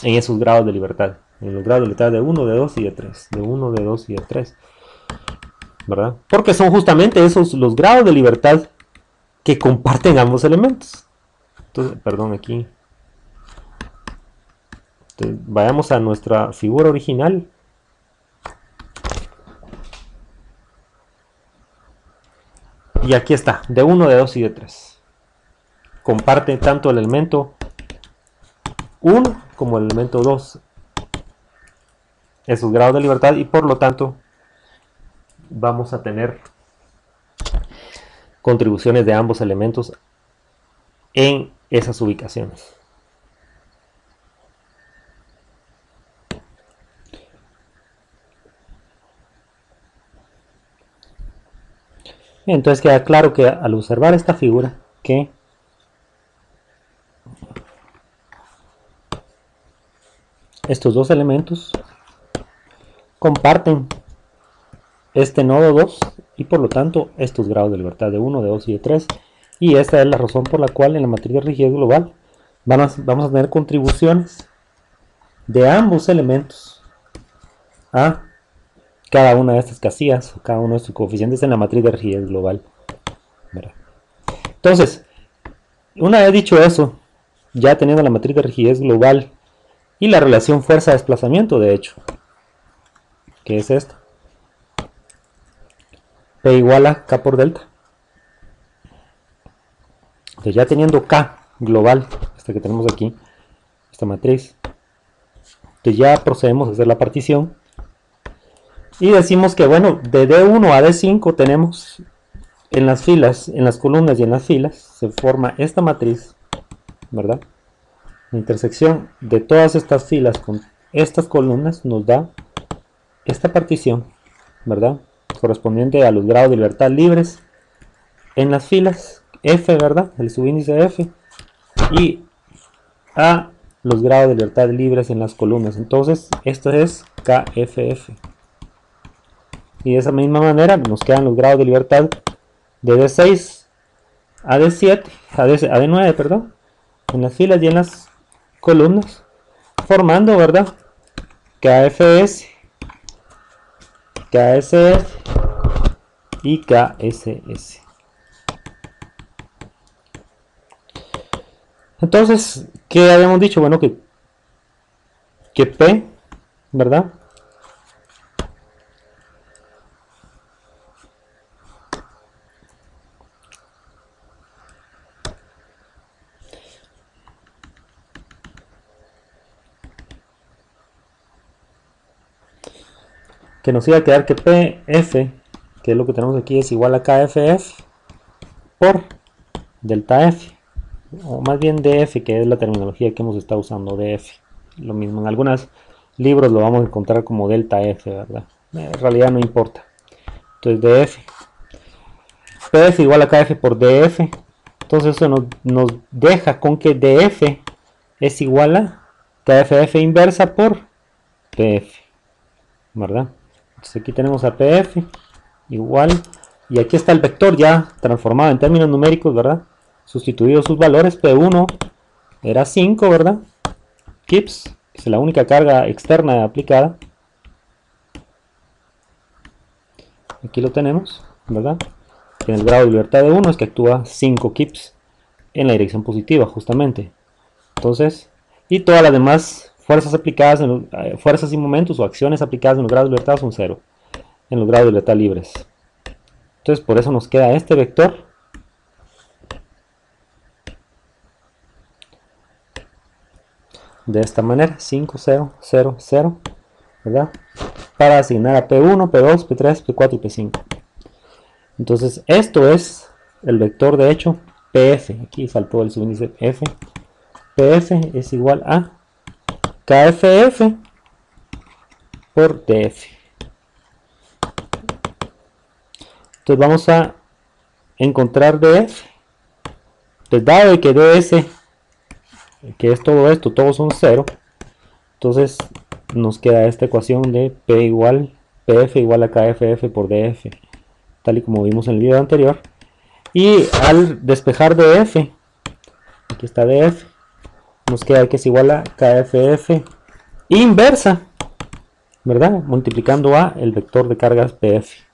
en esos grados de libertad. En los grados de libertad de 1, de 2 y de 3. De 1, de 2 y de 3. ¿Verdad? Porque son justamente esos los grados de libertad que comparten ambos elementos. Entonces, perdón, aquí. Entonces, vayamos a nuestra figura original. Y aquí está, de 1, de 2 y de 3. Comparte tanto el elemento 1 como el elemento 2 esos grados de libertad y por lo tanto vamos a tener contribuciones de ambos elementos en esas ubicaciones. Entonces queda claro que al observar esta figura que estos dos elementos comparten este nodo 2 y por lo tanto estos grados de libertad de 1, de 2 y de 3, y esta es la razón por la cual en la matriz de rigidez global vamos a tener contribuciones de ambos elementos a cada una de estas casillas, cada uno de estos coeficientes en la matriz de rigidez global. Entonces, una vez dicho eso, ya teniendo la matriz de rigidez global y la relación fuerza-desplazamiento, de hecho, que es esta, P igual a K por delta. Entonces ya teniendo K global, esta que tenemos aquí, esta matriz, entonces ya procedemos a hacer la partición y decimos que bueno, de D1 a D5 tenemos en las filas, en las columnas y en las filas, se forma esta matriz, ¿verdad? La intersección de todas estas filas con estas columnas nos da esta partición, ¿verdad? Correspondiente a los grados de libertad libres en las filas, F, ¿verdad? El subíndice F, y a los grados de libertad libres en las columnas. Entonces, esto es KFF. Y de esa misma manera nos quedan los grados de libertad de D6 a D7, a D9, perdón, en las filas y en las columnas, formando, ¿verdad? KFS, KSF y KSS. Entonces, ¿qué habíamos dicho? Bueno, que P, ¿verdad? Que nos iba a quedar que PF, que es lo que tenemos aquí, es igual a KFF por delta F, o más bien DF, que es la terminología que hemos estado usando, DF. Lo mismo, en algunos libros lo vamos a encontrar como delta F, ¿verdad? En realidad no importa. Entonces DF, PF igual a KF por DF. Entonces eso nos deja con que DF es igual a KFF inversa por PF, ¿verdad? Entonces aquí tenemos a PF igual, y aquí está el vector ya transformado en términos numéricos, ¿verdad? Sustituido sus valores, P1 era 5, ¿verdad? Kips, es la única carga externa aplicada. Aquí lo tenemos, ¿verdad? En el grado de libertad de 1 es que actúa 5 kips en la dirección positiva, justamente. Entonces, y todas las demás fuerzas aplicadas, fuerzas y momentos o acciones aplicadas en los grados de libertad son 0 en los grados de libertad libres. Entonces por eso nos queda este vector de esta manera, 5, 0, 0, 0, ¿verdad? Para asignar a P1, P2, P3, P4 y P5. Entonces esto es el vector de hecho PF, aquí faltó el subíndice F. PF es igual a KFF por DF. Entonces vamos a encontrar DF. Entonces dado que DS, que es todo esto, todos son 0, entonces nos queda esta ecuación de PF igual a KFF por DF, tal y como vimos en el video anterior. Y al despejar DF, aquí está DF, nos queda que es igual a KFF inversa, ¿verdad? Multiplicando a el vector de cargas PF.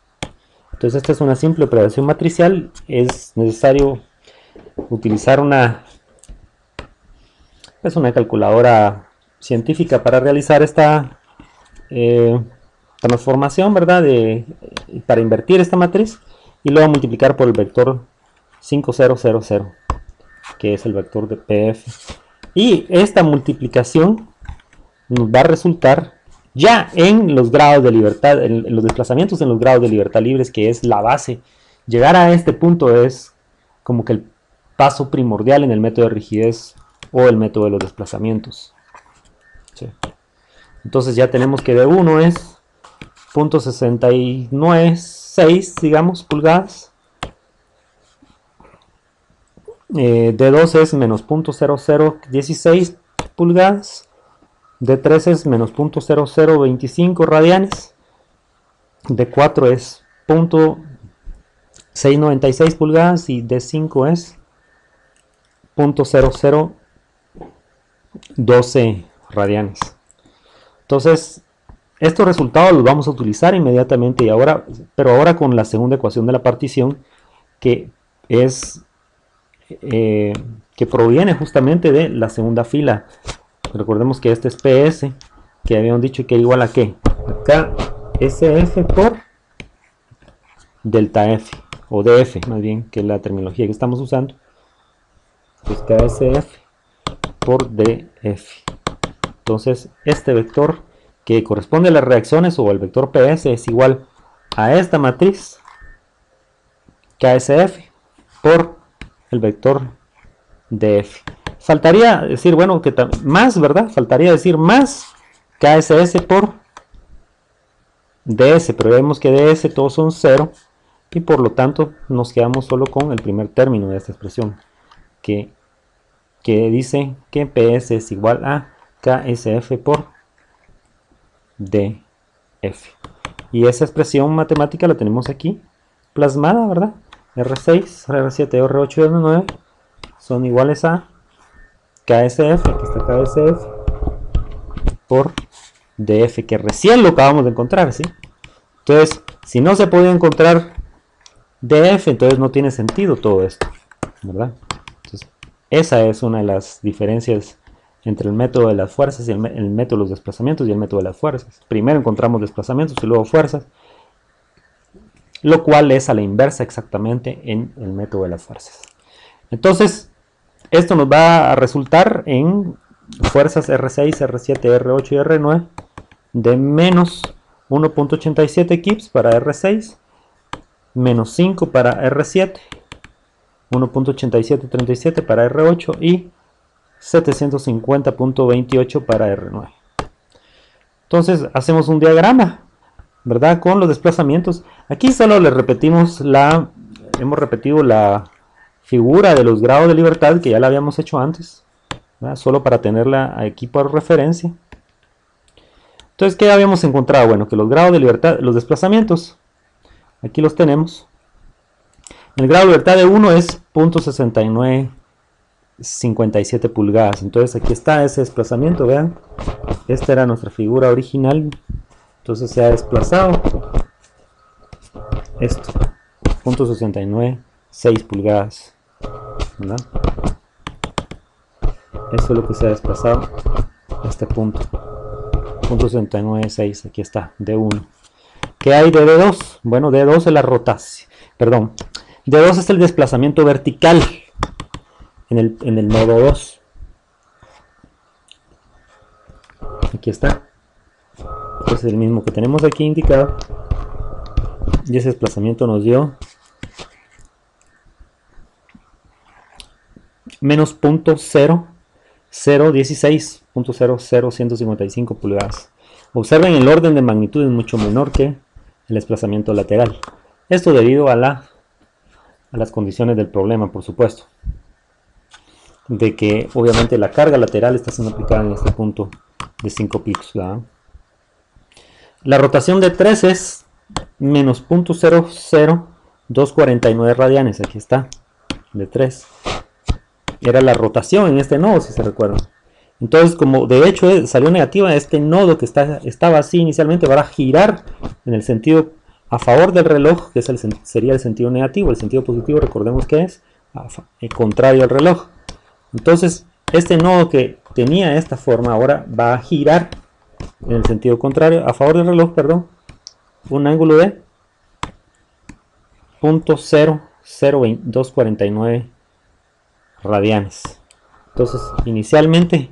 Entonces esta es una simple operación matricial. Es necesario utilizar una calculadora científica para realizar esta transformación, ¿verdad? Para invertir esta matriz y luego multiplicar por el vector 5000, que es el vector de PF. Y esta multiplicación nos va a resultar Ya en los grados de libertad, en los desplazamientos en los grados de libertad libres, que es la base, llegar a este punto es como que el paso primordial en el método de rigidez o el método de los desplazamientos. Sí. Entonces ya tenemos que D1 es 0.696, digamos, pulgadas. D2 es menos 0.0016 pulgadas. D3 es menos 0.0025 radianes. D4 es 0.696 pulgadas y D5 es 0.0012 radianes. Entonces, estos resultados los vamos a utilizar inmediatamente y ahora, pero ahora con la segunda ecuación de la partición, que es que proviene justamente de la segunda fila. Recordemos que este es PS, que habíamos dicho que era igual a ¿qué? Acá SF por delta F, o DF más bien, que es la terminología que estamos usando. Pues KSF por DF. Entonces este vector que corresponde a las reacciones o al vector PS es igual a esta matriz KSF por el vector DF. Faltaría decir, bueno, que más, ¿verdad? Faltaría decir más KSS por DS, pero vemos que DS todos son 0 y por lo tanto nos quedamos solo con el primer término de esta expresión que dice que PS es igual a KSF por DF. Y esa expresión matemática la tenemos aquí plasmada, ¿verdad? R6, R7, R8 y R9 son iguales a KSF, aquí está KSF, por DF, que recién lo acabamos de encontrar, ¿sí? Entonces, si no se podía encontrar DF, entonces no tiene sentido todo esto, ¿verdad? Entonces, esa es una de las diferencias entre el método de las fuerzas y el método de los desplazamientos y el método de las fuerzas. Primero encontramos desplazamientos y luego fuerzas, lo cual es a la inversa exactamente en el método de las fuerzas. Entonces, esto nos va a resultar en fuerzas R6, R7, R8 y R9 de menos 1.87 kips para R6, menos 5 para R7, 1.8737 para R8 y 750.28 para R9. Entonces hacemos un diagrama, ¿verdad? Con los desplazamientos. Aquí solo le repetimos hemos repetido la figura de los grados de libertad que ya la habíamos hecho antes, ¿verdad? Solo para tenerla aquí por referencia. Entonces, ¿qué habíamos encontrado? Bueno, que los grados de libertad, los desplazamientos, aquí los tenemos. El grado de libertad de 1 es 0.6957 pulgadas. Entonces aquí está ese desplazamiento, vean. Esta era nuestra figura original. Entonces se ha desplazado esto, 0.696 pulgadas, ¿verdad? Eso es lo que se ha desplazado a este punto. 0.696, aquí está, D1. ¿Qué hay de D2? Bueno, D2 es la rotación, perdón, D2 es el desplazamiento vertical en el nodo 2. Aquí está. Este es el mismo que tenemos aquí indicado. Y ese desplazamiento nos dio menos 0.016.00155 pulgadas. Observen, el orden de magnitud es mucho menor que el desplazamiento lateral. Esto debido a las condiciones del problema, por supuesto. De que obviamente la carga lateral está siendo aplicada en este punto de 5 picos, ¿verdad? La rotación de 3 es menos 0.00249 radianes. Aquí está, de 3. Era la rotación en este nodo, si se recuerdan. Entonces, como de hecho salió negativa, este nodo que estaba así inicialmente va a girar en el sentido a favor del reloj, que sería el sentido negativo. El sentido positivo, recordemos que es contrario al reloj. Entonces, este nodo que tenía esta forma ahora va a girar en el sentido contrario, a favor del reloj, perdón, un ángulo de 0.00249 radianes. Entonces, inicialmente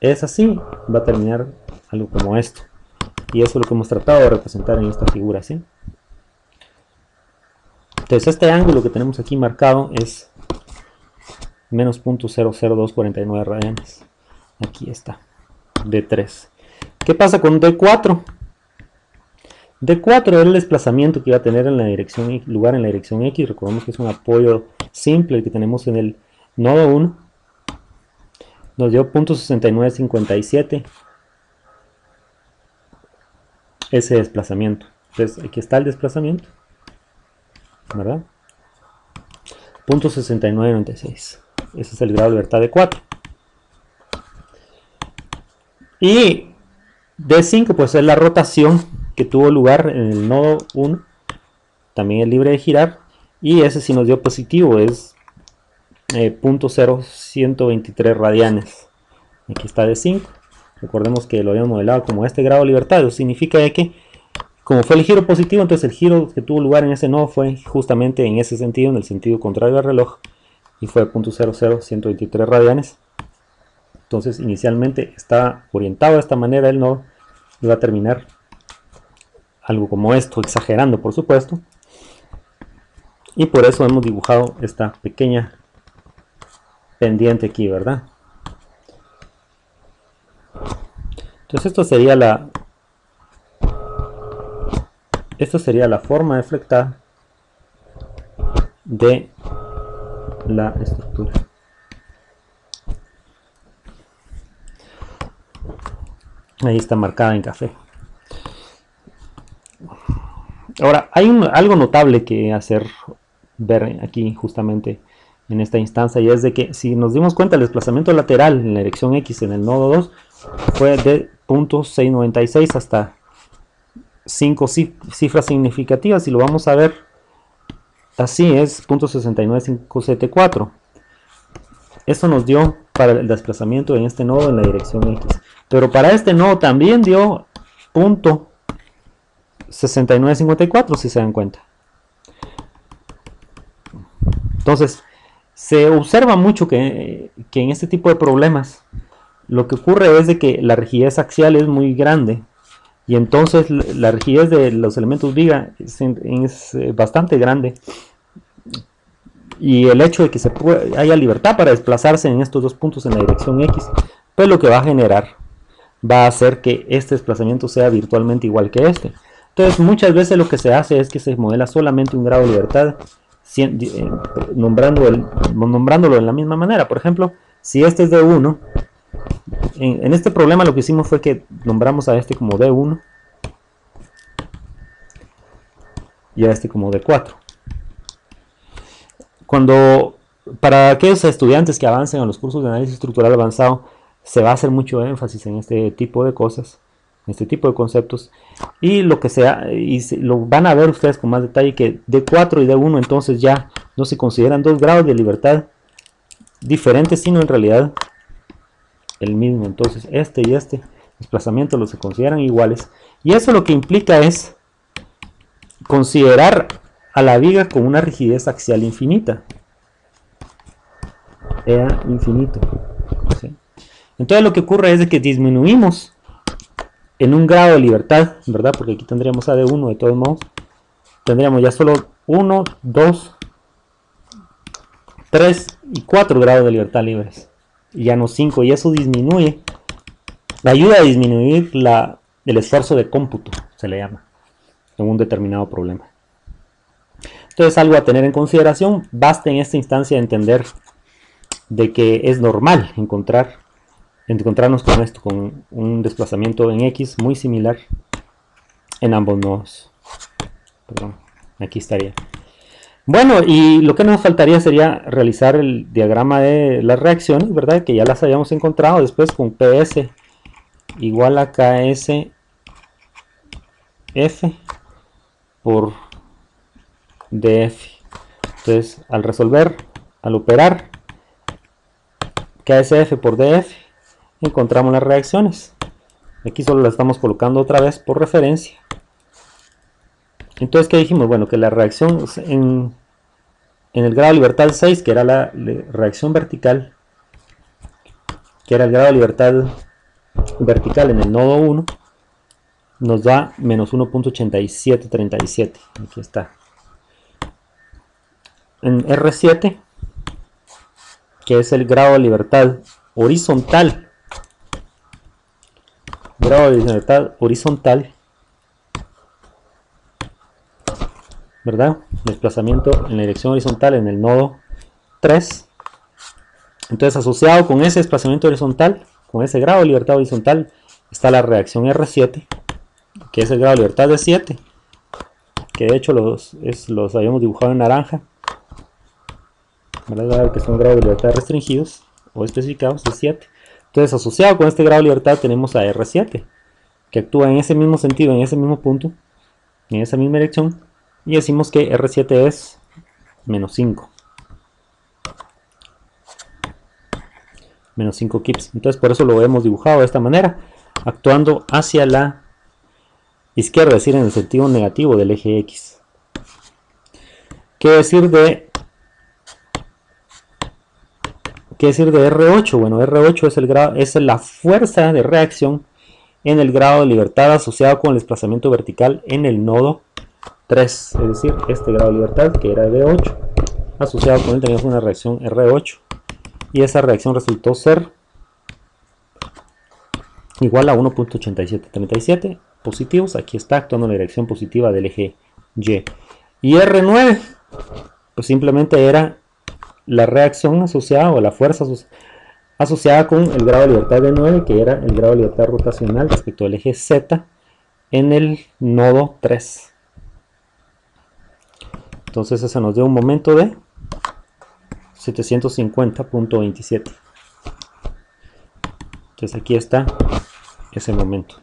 es así, va a terminar algo como esto. Y eso es lo que hemos tratado de representar en esta figura, ¿sí? Entonces este ángulo que tenemos aquí marcado es menos 0.00249 radianes. Aquí está, D3. ¿Qué pasa con D4? D4 es el desplazamiento que iba a tener en la dirección, lugar en la dirección X. Recordemos que es un apoyo simple que tenemos en el nodo 1. Nos dio 0.6957 ese desplazamiento. Entonces aquí está el desplazamiento, ¿verdad? 0.6996. Ese es el grado de libertad de 4. Y D5 pues es la rotación que tuvo lugar en el nodo 1. También es libre de girar. Y ese sí nos dio positivo, es 0.0123 radianes. Aquí está D5. Recordemos que lo habíamos modelado como este grado de libertad. Eso significa que como fue el giro positivo, entonces el giro que tuvo lugar en ese nodo fue justamente en ese sentido, en el sentido contrario al reloj, y fue 0.00123 radianes. Entonces inicialmente está orientado de esta manera el nodo, y va a terminar algo como esto, exagerando por supuesto, y por eso hemos dibujado esta pequeña pendiente aquí, ¿verdad? Entonces esto sería la forma deflectada de la estructura. Ahí está marcada en café. Ahora, hay algo notable que ver aquí justamente en esta instancia, y es de que si nos dimos cuenta, el desplazamiento lateral en la dirección X en el nodo 2 fue de 0.696 hasta 5 cifras significativas, y lo vamos a ver así, es 0.69574. Eso nos dio para el desplazamiento en este nodo en la dirección X, pero para este nodo también dio 0.6954, si se dan cuenta. Entonces se observa mucho que en este tipo de problemas lo que ocurre es de que la rigidez axial es muy grande, y entonces la rigidez de los elementos viga es bastante grande, y el hecho de que haya libertad para desplazarse en estos dos puntos en la dirección X, pues lo que va a hacer que este desplazamiento sea virtualmente igual que este. Entonces muchas veces lo que se hace es que se modela solamente un grado de libertad, nombrándolo de la misma manera. Por ejemplo, si este es D1, en este problema lo que hicimos fue que nombramos a este como D1 y a este como D4. Para aquellos estudiantes que avancen a los cursos de análisis estructural avanzado, se va a hacer mucho énfasis en este tipo de cosas, en este tipo de conceptos, y lo van a ver ustedes con más detalle, que D4 y D1 entonces ya no se consideran dos grados de libertad diferentes, sino en realidad el mismo. Entonces este y este desplazamiento los se consideran iguales, y eso lo que implica es considerar a la viga con una rigidez axial infinita, EA infinito, ¿sí? Entonces lo que ocurre es de que disminuimos en un grado de libertad, ¿verdad? Porque aquí tendríamos a D1 de todos modos, tendríamos ya solo 1, 2, 3 y 4 grados de libertad libres, y ya no 5, y eso disminuye, ayuda a disminuir el esfuerzo de cómputo, se le llama, en un determinado problema. Entonces, algo a tener en consideración. Basta en esta instancia entender de que es normal encontrarnos con esto, con un desplazamiento en X muy similar en ambos nodos. Perdón, aquí estaría. Bueno, y lo que nos faltaría sería realizar el diagrama de las reacciones, ¿verdad? Que ya las habíamos encontrado después con PS igual a KS F por DF. Entonces, al operar KSF por DF, encontramos las reacciones. Aquí solo las estamos colocando otra vez por referencia. Entonces, ¿qué dijimos? Bueno, que la reacción en el grado de libertad 6, que era la reacción vertical, que era el grado de libertad vertical en el nodo 1, nos da menos 1.8737. Aquí está. En R7, que es el grado de libertad horizontal, ¿verdad? Desplazamiento en la dirección horizontal en el nodo 3. Entonces, asociado con ese desplazamiento horizontal, con ese grado de libertad horizontal, está la reacción R7, que es el grado de libertad de 7, que de hecho los habíamos dibujado en naranja, ¿verdad? Que son grados de libertad restringidos o especificados de 7. Entonces, asociado con este grado de libertad tenemos a R7, que actúa en ese mismo sentido, en ese mismo punto, en esa misma dirección, y decimos que R7 es menos 5. Menos 5 kips. Entonces, por eso lo hemos dibujado de esta manera, actuando hacia la izquierda, es decir, en el sentido negativo del eje X. ¿Qué decir de R8? Bueno, R8 es la fuerza de reacción en el grado de libertad asociado con el desplazamiento vertical en el nodo 3, es decir, este grado de libertad que era de 8, asociado con él teníamos una reacción R8, y esa reacción resultó ser igual a 1.8737 positivos. Aquí está actuando en la dirección positiva del eje Y. Y R9, pues simplemente era la reacción asociada o la fuerza asociada con el grado de libertad de 9, que era el grado de libertad rotacional respecto al eje Z en el nodo 3. Entonces eso nos dio un momento de 750.27. Entonces aquí está ese momento.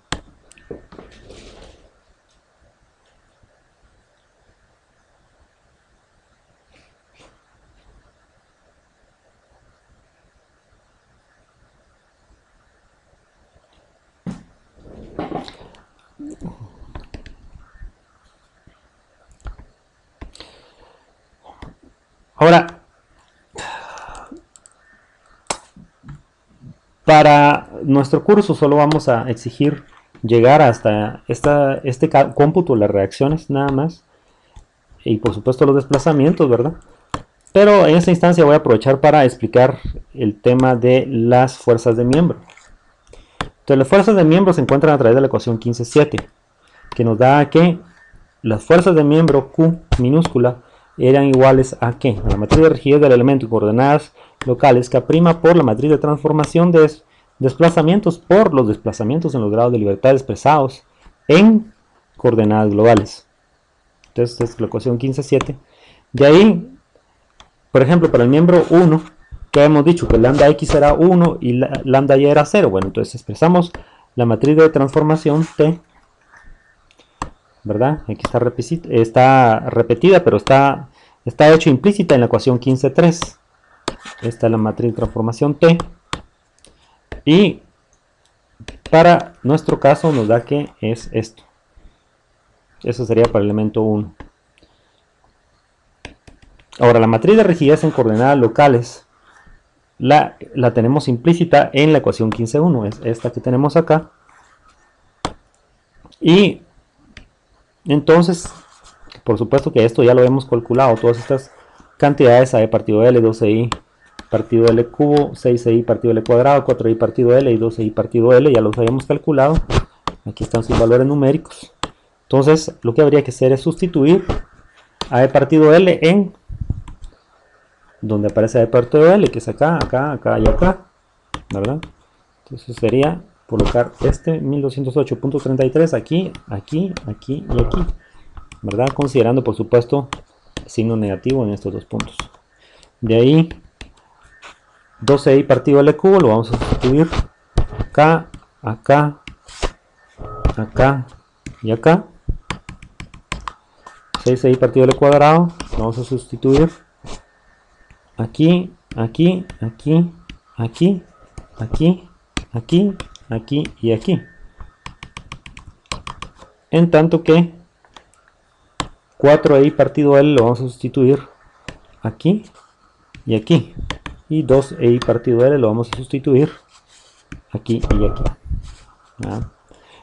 Ahora, para nuestro curso solo vamos a exigir llegar hasta este cómputo, las reacciones nada más, y por supuesto los desplazamientos, ¿verdad? Pero en esta instancia voy a aprovechar para explicar el tema de las fuerzas de miembro. Entonces, las fuerzas de miembro se encuentran a través de la ecuación 15.7, que nos da que las fuerzas de miembro Q minúscula eran iguales a ¿qué? A la matriz de rigidez del elemento y coordenadas locales K' por la matriz de transformación de desplazamientos por los desplazamientos en los grados de libertad expresados en coordenadas globales. Entonces, esta es la ecuación 15.7. De ahí, por ejemplo, para el miembro 1, que hemos dicho que lambda x era 1 y lambda y era 0. Bueno, entonces expresamos la matriz de transformación T, ¿verdad? Aquí está repetida, pero está hecho implícita en la ecuación 15.3. Esta es la matriz de transformación T. Y para nuestro caso nos da que es esto. Eso sería para el elemento 1. Ahora, la matriz de rigidez en coordenadas locales la tenemos implícita en la ecuación 15.1. Es esta que tenemos acá. Y entonces, por supuesto que esto ya lo hemos calculado. Todas estas cantidades, A partido L, 12i partido L cubo, 6i partido L cuadrado, 4i partido L y 12i partido L, ya los habíamos calculado. Aquí están sus valores numéricos. Entonces, lo que habría que hacer es sustituir a partido L en donde aparece A partido L, que es acá, acá, acá y acá, ¿verdad? Entonces sería colocar este 1208.33 aquí, aquí, aquí y aquí, ¿verdad? Considerando, por supuesto, signo negativo en estos dos puntos. De ahí, 12i partido L cubo lo vamos a sustituir acá, acá, acá y acá. 6i partido L cuadrado lo vamos a sustituir aquí, aquí, aquí, aquí, aquí, aquí, aquí y aquí. En tanto que 4i partido L lo vamos a sustituir aquí y aquí. Y 2i partido L lo vamos a sustituir aquí y aquí.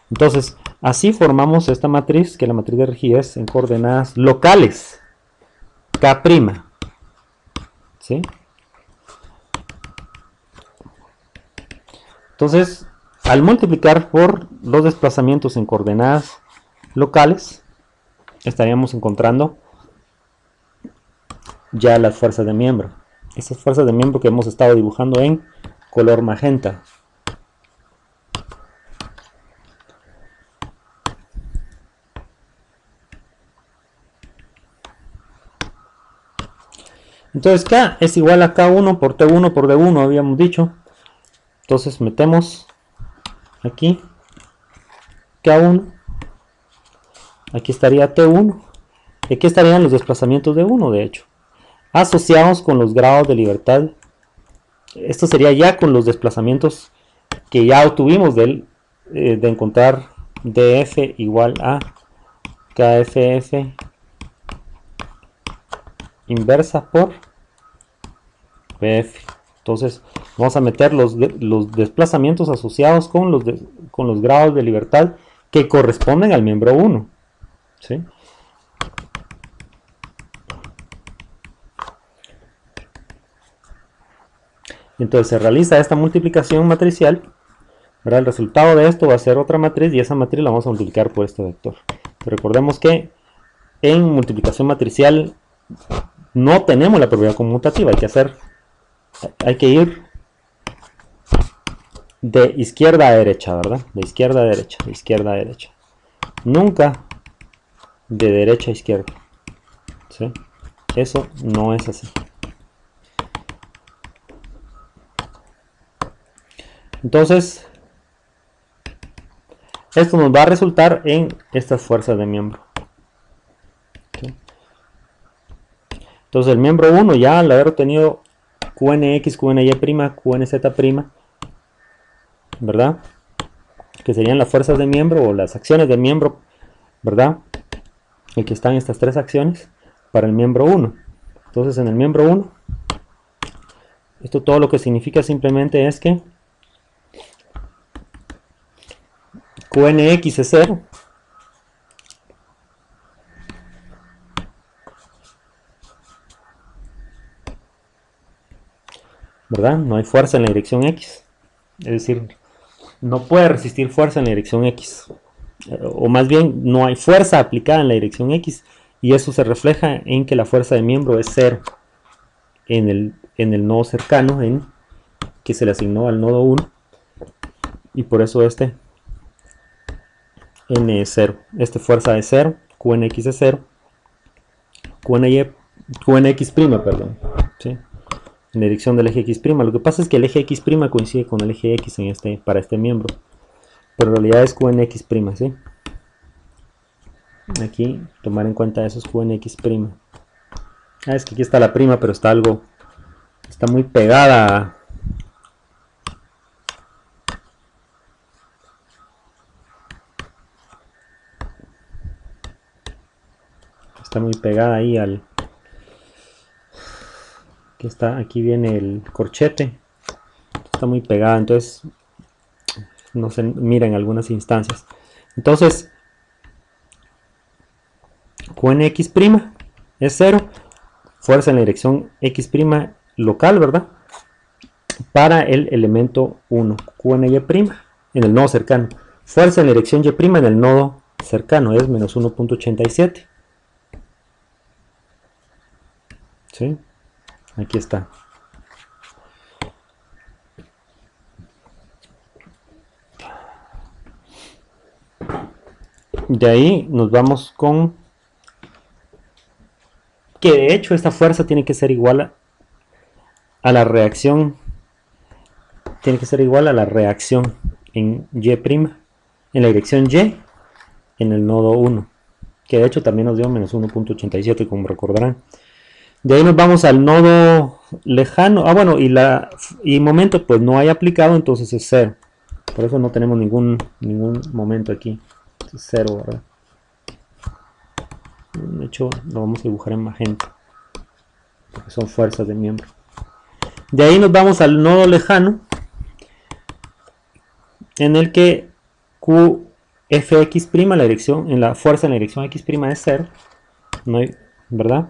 Entonces, Así formamos esta matriz, que es la matriz de rigidez en coordenadas locales, K'. ¿Sí? Entonces, al multiplicar por los desplazamientos en coordenadas locales, estaríamos encontrando ya las fuerzas de miembro. Estas fuerzas de miembro que hemos estado dibujando en color magenta. Entonces K es igual a K1 por T1 por D1, habíamos dicho. Entonces metemos aquí K1, aquí estaría T1, y aquí estarían los desplazamientos de 1, de hecho, asociados con los grados de libertad. Esto sería ya con los desplazamientos que ya obtuvimos de encontrar df igual a kff inversa por pf. Entonces vamos a meter los desplazamientos asociados con los grados de libertad que corresponden al miembro 1. ¿Sí? Entonces se realiza esta multiplicación matricial, ¿verdad? El resultado de esto va a ser otra matriz y esa matriz la vamos a multiplicar por este vector. Pero recordemos que en multiplicación matricial no tenemos la propiedad conmutativa, hay que ir de izquierda a derecha, ¿verdad? De izquierda a derecha, de izquierda a derecha. Nunca de derecha a izquierda. ¿Sí? Eso no es así. Entonces, esto nos va a resultar en estas fuerzas de miembro. ¿Sí? Entonces el miembro 1 ya al haber obtenido QNX, QNY', QNZ', ¿verdad? Que serían las fuerzas de miembro o las acciones de miembro, ¿verdad? Aquí están estas tres acciones para el miembro 1. Entonces en el miembro 1, esto todo lo que significa simplemente es que QNX es 0. ¿Verdad? No hay fuerza en la dirección X. Es decir, no puede resistir fuerza en la dirección X. O más bien, no hay fuerza aplicada en la dirección X. Y eso se refleja en que la fuerza de miembro es 0 en el nodo cercano que se le asignó al nodo 1. Y por eso este N es 0. Esta fuerza es 0. QNX es 0. QNX', perdón. ¿Sí? En la dirección del eje X'. Lo que pasa es que el eje X' coincide con el eje X para este miembro. Pero en realidad es QNX', ¿sí? Aquí, tomar en cuenta eso es QNX'. Es que aquí está la prima, pero está muy pegada. Está muy pegada ahí al... Aquí viene el corchete. Está muy pegada, entonces no se mira en algunas instancias. Entonces, QNX' es 0. Fuerza en la dirección X' local, ¿verdad? Para el elemento 1, QNY' en el nodo cercano. Fuerza en la dirección Y' en el nodo cercano es menos 1.87. ¿Sí? Aquí está. De ahí nos vamos con que de hecho esta fuerza tiene que ser igual a la reacción. Tiene que ser igual a la reacción en Y', en la dirección Y, en el nodo 1. Que de hecho también nos dio menos 1.87, como recordarán. De ahí nos vamos al nodo lejano. Bueno, y momento pues no hay aplicado, entonces es 0. Por eso no tenemos ningún momento aquí. Es 0, ¿verdad? De hecho, lo vamos a dibujar en magenta, porque son fuerzas de miembro. De ahí nos vamos al nodo lejano, en el que Q fx', la dirección, en la fuerza en la dirección x' es 0, no hay, ¿verdad?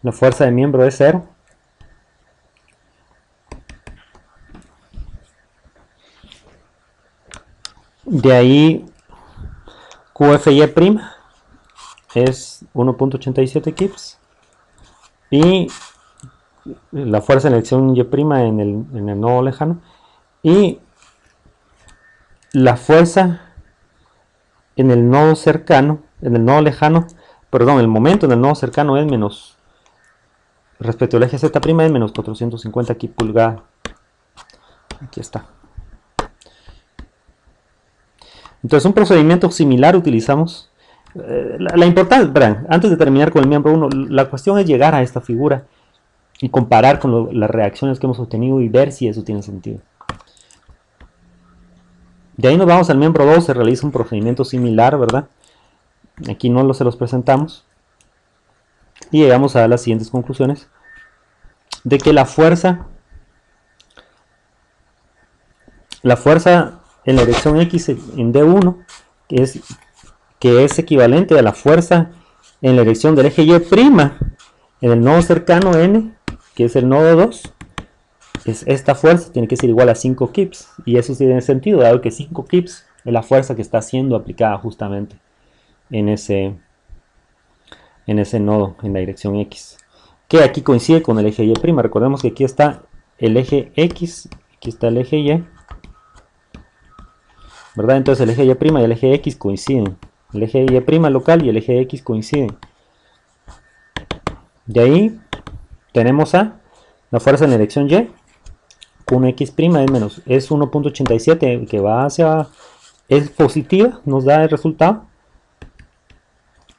La fuerza de miembro es 0. De ahí QFY' es 1.87 kips. Y la fuerza en la dirección Y' en el nodo lejano. Y la fuerza en el nodo cercano, en el nodo lejano, perdón, el momento en el nodo cercano es menos, respecto al eje Z' es menos 450 kPa pulgada. Aquí está. Entonces un procedimiento similar utilizamos. La importancia, verán, antes de terminar con el miembro 1, la cuestión es llegar a esta figura y comparar con las reacciones que hemos obtenido y ver si eso tiene sentido. De ahí nos vamos al miembro 2, se realiza un procedimiento similar, ¿verdad? Aquí no se los presentamos. Y llegamos a las siguientes conclusiones. De que la fuerza en la dirección X en D1, que es equivalente a la fuerza en la dirección del eje Y' en el nodo cercano N, que es el nodo 2, es esta fuerza tiene que ser igual a 5 kips. Y eso tiene sentido, dado que 5 kips es la fuerza que está siendo aplicada justamente en ese nodo, en la dirección X. Que aquí coincide con el eje Y'. Recordemos que aquí está el eje X, aquí está el eje Y, ¿verdad? Entonces el eje Y' y el eje X coinciden. El eje Y' local y el eje X coinciden. De ahí tenemos a la fuerza en la dirección Y, con X' es 1.87, que va hacia, es positiva, nos da el resultado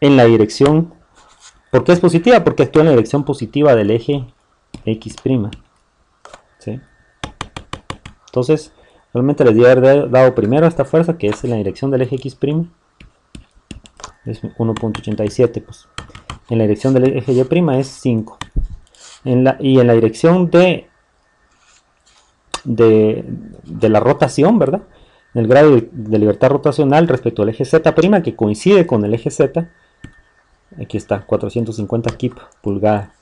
en la dirección. ¿Por qué es positiva? Porque actúa en la dirección positiva del eje X'. ¿Sí? Entonces, realmente les debe haber dado primero esta fuerza, que es en la dirección del eje X', es 1.87, pues. En la dirección del eje Y' es 5. Y en la dirección de la rotación, ¿verdad? El grado de libertad rotacional respecto al eje Z', que coincide con el eje Z, aquí está, 450 kip pulgada.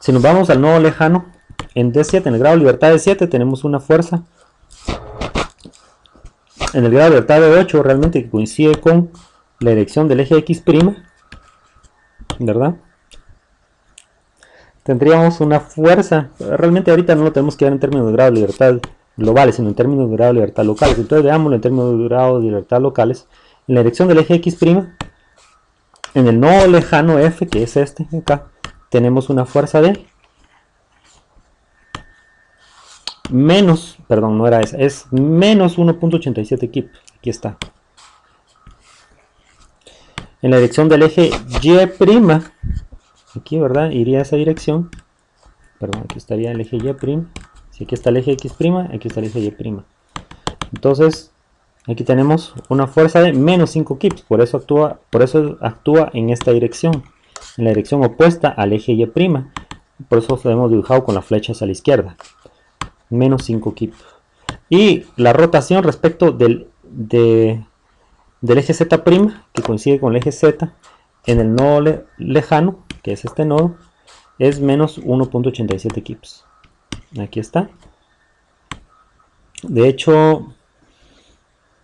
Si nos vamos al nodo lejano, en D7, en el grado de libertad de 7, tenemos una fuerza en el grado de libertad de 8, realmente que coincide con la dirección del eje X', ¿verdad? Tendríamos una fuerza, realmente ahorita no lo tenemos que ver en términos de grado de libertad globales, sino en términos de grado de libertad locales. Entonces veámoslo en términos de grado de libertad locales. En la dirección del eje X', en el nodo lejano F, que es este acá, tenemos una fuerza de menos, perdón, no era esa, es menos 1.87 kip. Aquí está. En la dirección del eje Y', aquí, ¿verdad? Iría a esa dirección. Perdón, aquí estaría el eje Y'. Si aquí está el eje X', aquí está el eje Y'. Entonces, aquí tenemos una fuerza de menos 5 kips. Por eso actúa en esta dirección, en la dirección opuesta al eje Y'. Por eso lo hemos dibujado con la flecha hacia la izquierda. Menos 5 kips. Y la rotación respecto del eje Z', que coincide con el eje Z, en el nodo lejano, que es este nodo, es menos 1.87 kips. Aquí está. De hecho,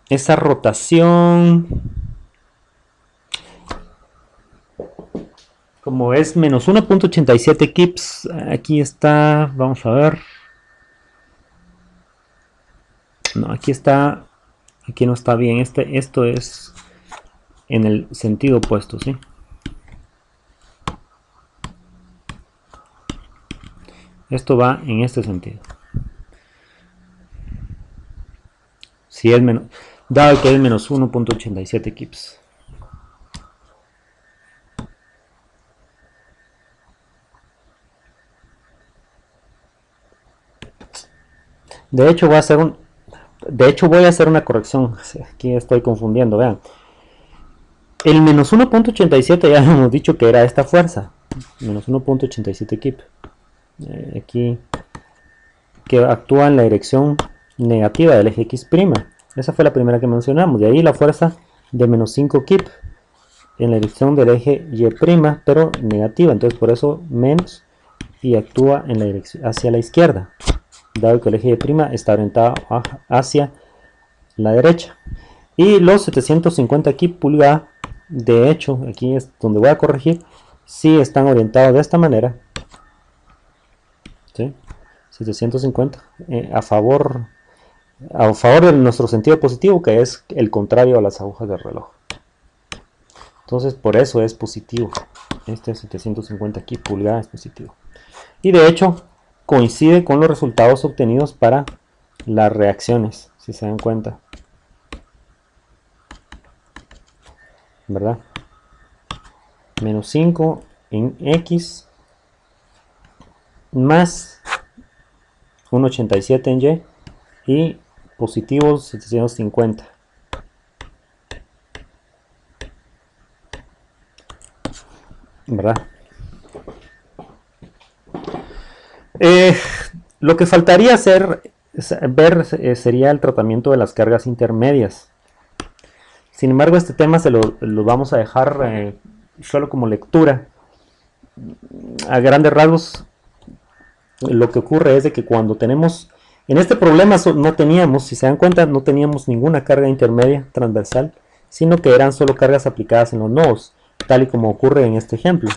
esa rotación, como es menos 1.87 kips, aquí está, vamos a ver. No, aquí está, aquí no está bien. Esto es en el sentido opuesto, ¿sí? Esto va en este sentido. Si es menos, dado que es menos 1.87 kips. De hecho voy a hacer una corrección. Aquí estoy confundiendo, vean. El menos 1.87 ya hemos dicho que era esta fuerza, menos 1.87 kip. Aquí que actúa en la dirección negativa del eje X'. Esa fue la primera que mencionamos. De ahí la fuerza de menos 5 kip en la dirección del eje Y', pero negativa. Entonces por eso menos, y actúa en la dirección hacia la izquierda, dado que el eje Y' está orientado hacia la derecha. Y los 750 kip pulgada, de hecho, aquí es donde voy a corregir, sí están orientados de esta manera. ¿Sí? 750 a favor de nuestro sentido positivo, que es el contrario a las agujas del reloj. Entonces por eso es positivo. Este 750 kip pulgada es positivo. Y de hecho coincide con los resultados obtenidos para las reacciones, si se dan cuenta. ¿Verdad? Menos 5 en X más 1.87 en Y y positivos 750. ¿Verdad? Lo que faltaría ver sería el tratamiento de las cargas intermedias. Sin embargo, este tema se lo vamos a dejar solo como lectura. A grandes rasgos, lo que ocurre es de que cuando tenemos, en este problema no teníamos, si se dan cuenta, no teníamos ninguna carga intermedia transversal, sino que eran solo cargas aplicadas en los nodos, tal y como ocurre en este ejemplo.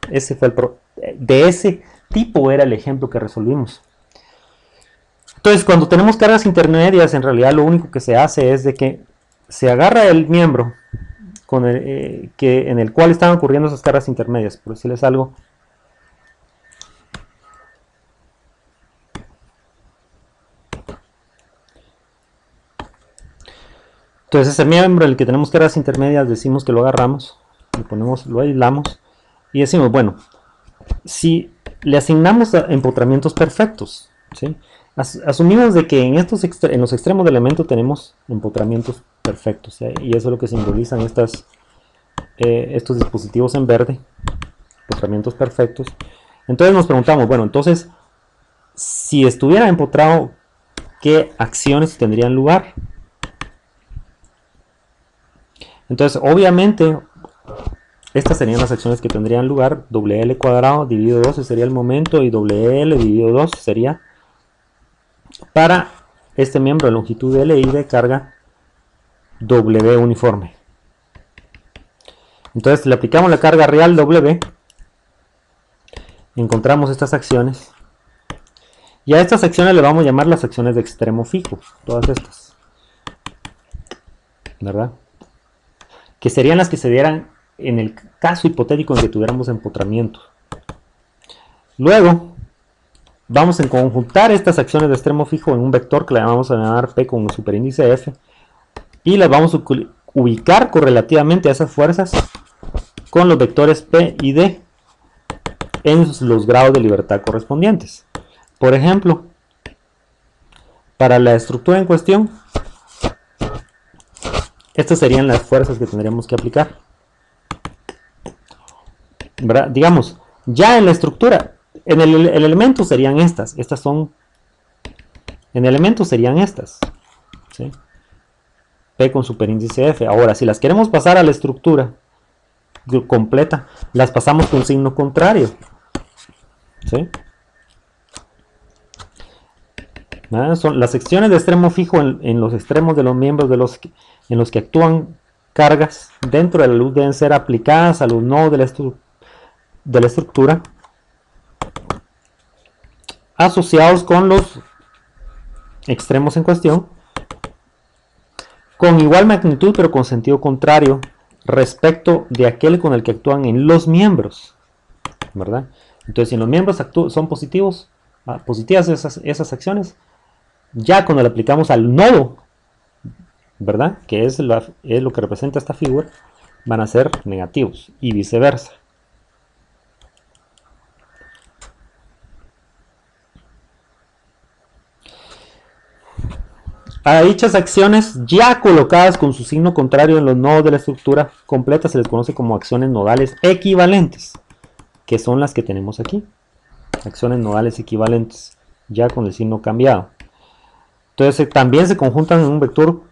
De ese tipo era el ejemplo que resolvimos. Entonces, cuando tenemos cargas intermedias, en realidad lo único que se hace es de que se agarra el miembro en el cual están ocurriendo esas cargas intermedias, por decirles algo. Entonces ese miembro en el que tenemos cargas intermedias, decimos que lo agarramos, lo aislamos y decimos, bueno, si le asignamos empotramientos perfectos, ¿sí? Asumimos de que en los extremos del elemento tenemos empotramientos perfectos, ¿sí? Y eso es lo que simbolizan estos dispositivos en verde, empotramientos perfectos. Entonces nos preguntamos, bueno, entonces, si estuviera empotrado, ¿qué acciones tendrían lugar? Entonces, obviamente, estas serían las acciones que tendrían lugar. WL cuadrado dividido 12 sería el momento y WL dividido 2 sería para este miembro de longitud L y de carga W uniforme. Entonces le aplicamos la carga real W, encontramos estas acciones y a estas acciones le vamos a llamar las acciones de extremo fijo, todas estas, ¿verdad? Que serían las que se dieran en el caso hipotético en que tuviéramos empotramiento. Luego vamos a conjuntar estas acciones de extremo fijo en un vector que le vamos a llamar P con un superíndice F y las vamos a ubicar correlativamente a esas fuerzas con los vectores P y D en los grados de libertad correspondientes. Por ejemplo, para la estructura en cuestión, estas serían las fuerzas que tendríamos que aplicar, ¿verdad? Digamos, ya en la estructura, en el elemento serían estas son, en el elemento serían estas, ¿sí? P con superíndice F. Ahora, si las queremos pasar a la estructura completa, las pasamos con signo contrario, ¿sí? Son las secciones de extremo fijo en los extremos de los miembros en los que actúan cargas dentro de la luz deben ser aplicadas a los nodos de la estructura asociados con los extremos en cuestión con igual magnitud pero con sentido contrario respecto de aquel con el que actúan en los miembros, ¿verdad? Entonces, si en los miembros son positivas esas acciones, ya cuando le aplicamos al nodo, ¿verdad? Que es lo que representa esta figura, van a ser negativos y viceversa. A dichas acciones ya colocadas con su signo contrario en los nodos de la estructura completa se les conoce como acciones nodales equivalentes, que son las que tenemos aquí. Acciones nodales equivalentes, ya con el signo cambiado. Entonces también se conjuntan en un vector,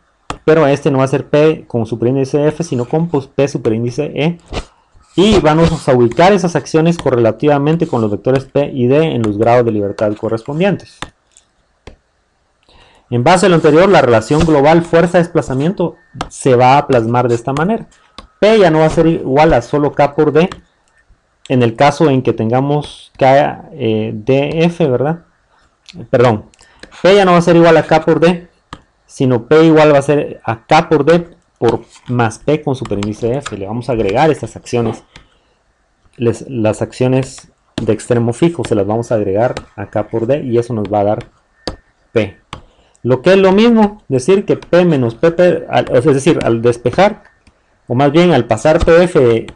pero este no va a ser P con superíndice F, sino con P superíndice E. Y vamos a ubicar esas acciones correlativamente con los vectores P y D en los grados de libertad correspondientes. En base a lo anterior, la relación global fuerza-desplazamiento se va a plasmar de esta manera. P ya no va a ser igual a solo K por D, en el caso en que tengamos K DF, ¿verdad? Perdón, P ya no va a ser igual a K por D, sino P igual va a ser a K por D por más P con superíndice F. Le vamos a agregar estas acciones, las acciones de extremo fijo, se las vamos a agregar a K por D y eso nos va a dar P. Lo que es lo mismo, decir que P menos PP, es decir, al despejar, o más bien al pasar PF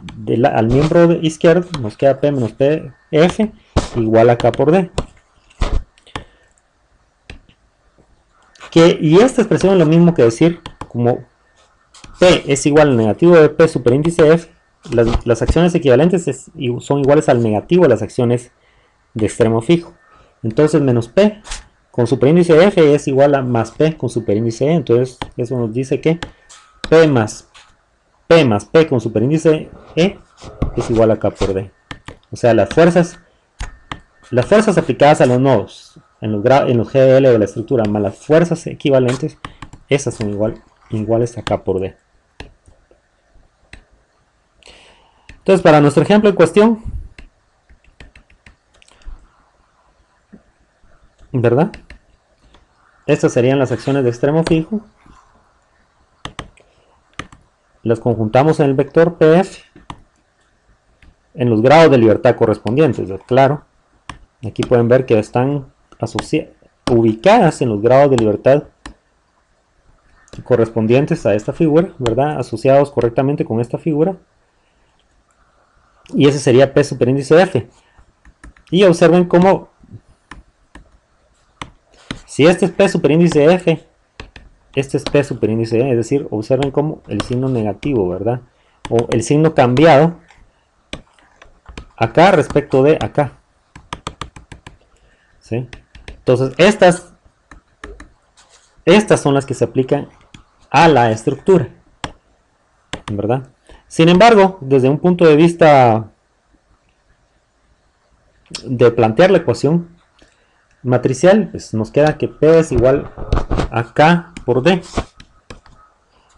al miembro izquierdo, nos queda P menos PF igual a K por D. Y esta expresión es lo mismo que decir, como P es igual al negativo de P superíndice F, las acciones equivalentes son iguales al negativo de las acciones de extremo fijo. Entonces menos P con superíndice F es igual a más P con superíndice E. Entonces eso nos dice que P más P con superíndice E es igual a K por D. O sea, las fuerzas aplicadas a los nodos en los GDL de la estructura más las fuerzas equivalentes, esas son iguales a K por D. Entonces, para nuestro ejemplo en cuestión, ¿verdad? Estas serían las acciones de extremo fijo. Las conjuntamos en el vector PF en los grados de libertad correspondientes, claro. Aquí pueden ver que están ubicadas en los grados de libertad correspondientes a esta figura, ¿verdad? Asociados correctamente con esta figura. Y ese sería P superíndice F. Y observen cómo, si este es P superíndice F, este es P superíndice E, es decir, observen cómo el signo negativo, ¿verdad? O el signo cambiado acá respecto de acá. ¿Sí? Entonces, estas son las que se aplican a la estructura, ¿verdad? Sin embargo, desde un punto de vista de plantear la ecuación matricial, pues nos queda que P es igual a K por D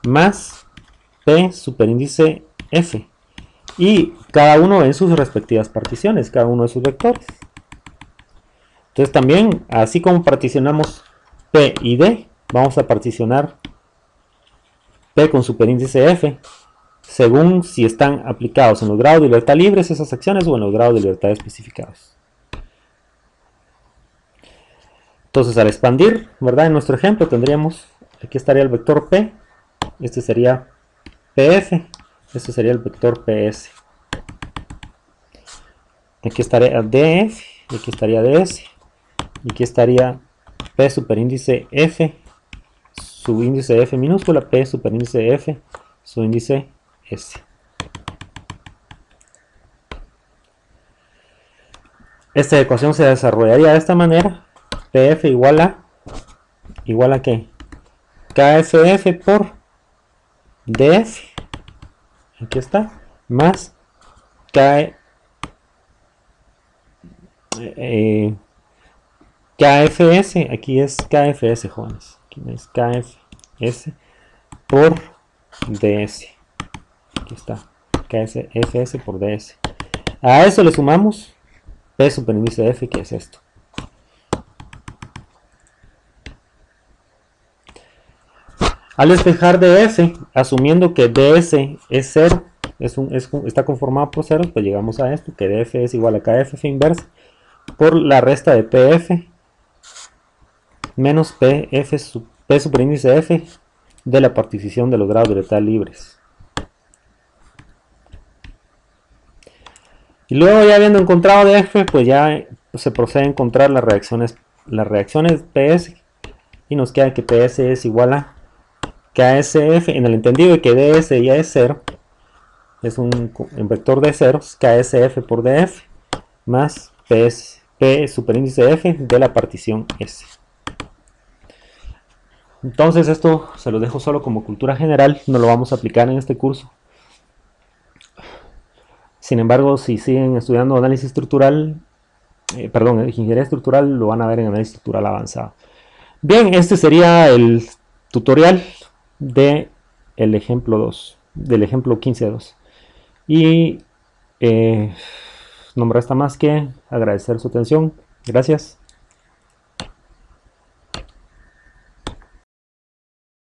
más P superíndice F y cada uno en sus respectivas particiones, cada uno de sus vectores. Entonces también, así como particionamos P y D, vamos a particionar P con superíndice F según si están aplicados en los grados de libertad libres esas acciones o en los grados de libertad especificados. Entonces al expandir, ¿verdad? En nuestro ejemplo tendríamos, aquí estaría el vector P, este sería PF, este sería el vector PS. Aquí estaría DF, aquí estaría DS, y aquí estaría P superíndice F, subíndice F minúscula, P superíndice F, subíndice S. Esta ecuación se desarrollaría de esta manera. PF igual a ¿qué? KFF por DF, aquí está, más KFS, aquí es KFS, jóvenes, aquí es KFS por DS, aquí está, KFS por DS. A eso le sumamos P superíndice F, que es esto. Al despejar DF, asumiendo que DS es 0, está conformado por 0, pues llegamos a esto, que DF es igual a KFF inversa por la resta de PF menos P superíndice F de la partición de los grados de libertad libres. Y luego, ya habiendo encontrado DF, pues ya se procede a encontrar las reacciones PS y nos queda que PS es igual a KSF, en el entendido de que DS ya es 0, es un vector de ceros, KSF por DF, más P superíndice F de la partición S. Entonces esto se lo dejo solo como cultura general, no lo vamos a aplicar en este curso. Sin embargo, si siguen estudiando análisis estructural, ingeniería estructural, lo van a ver en análisis estructural avanzado. Bien, este sería el tutorial del ejemplo 2, del ejemplo 15.2. Y no me resta más que agradecer su atención. Gracias.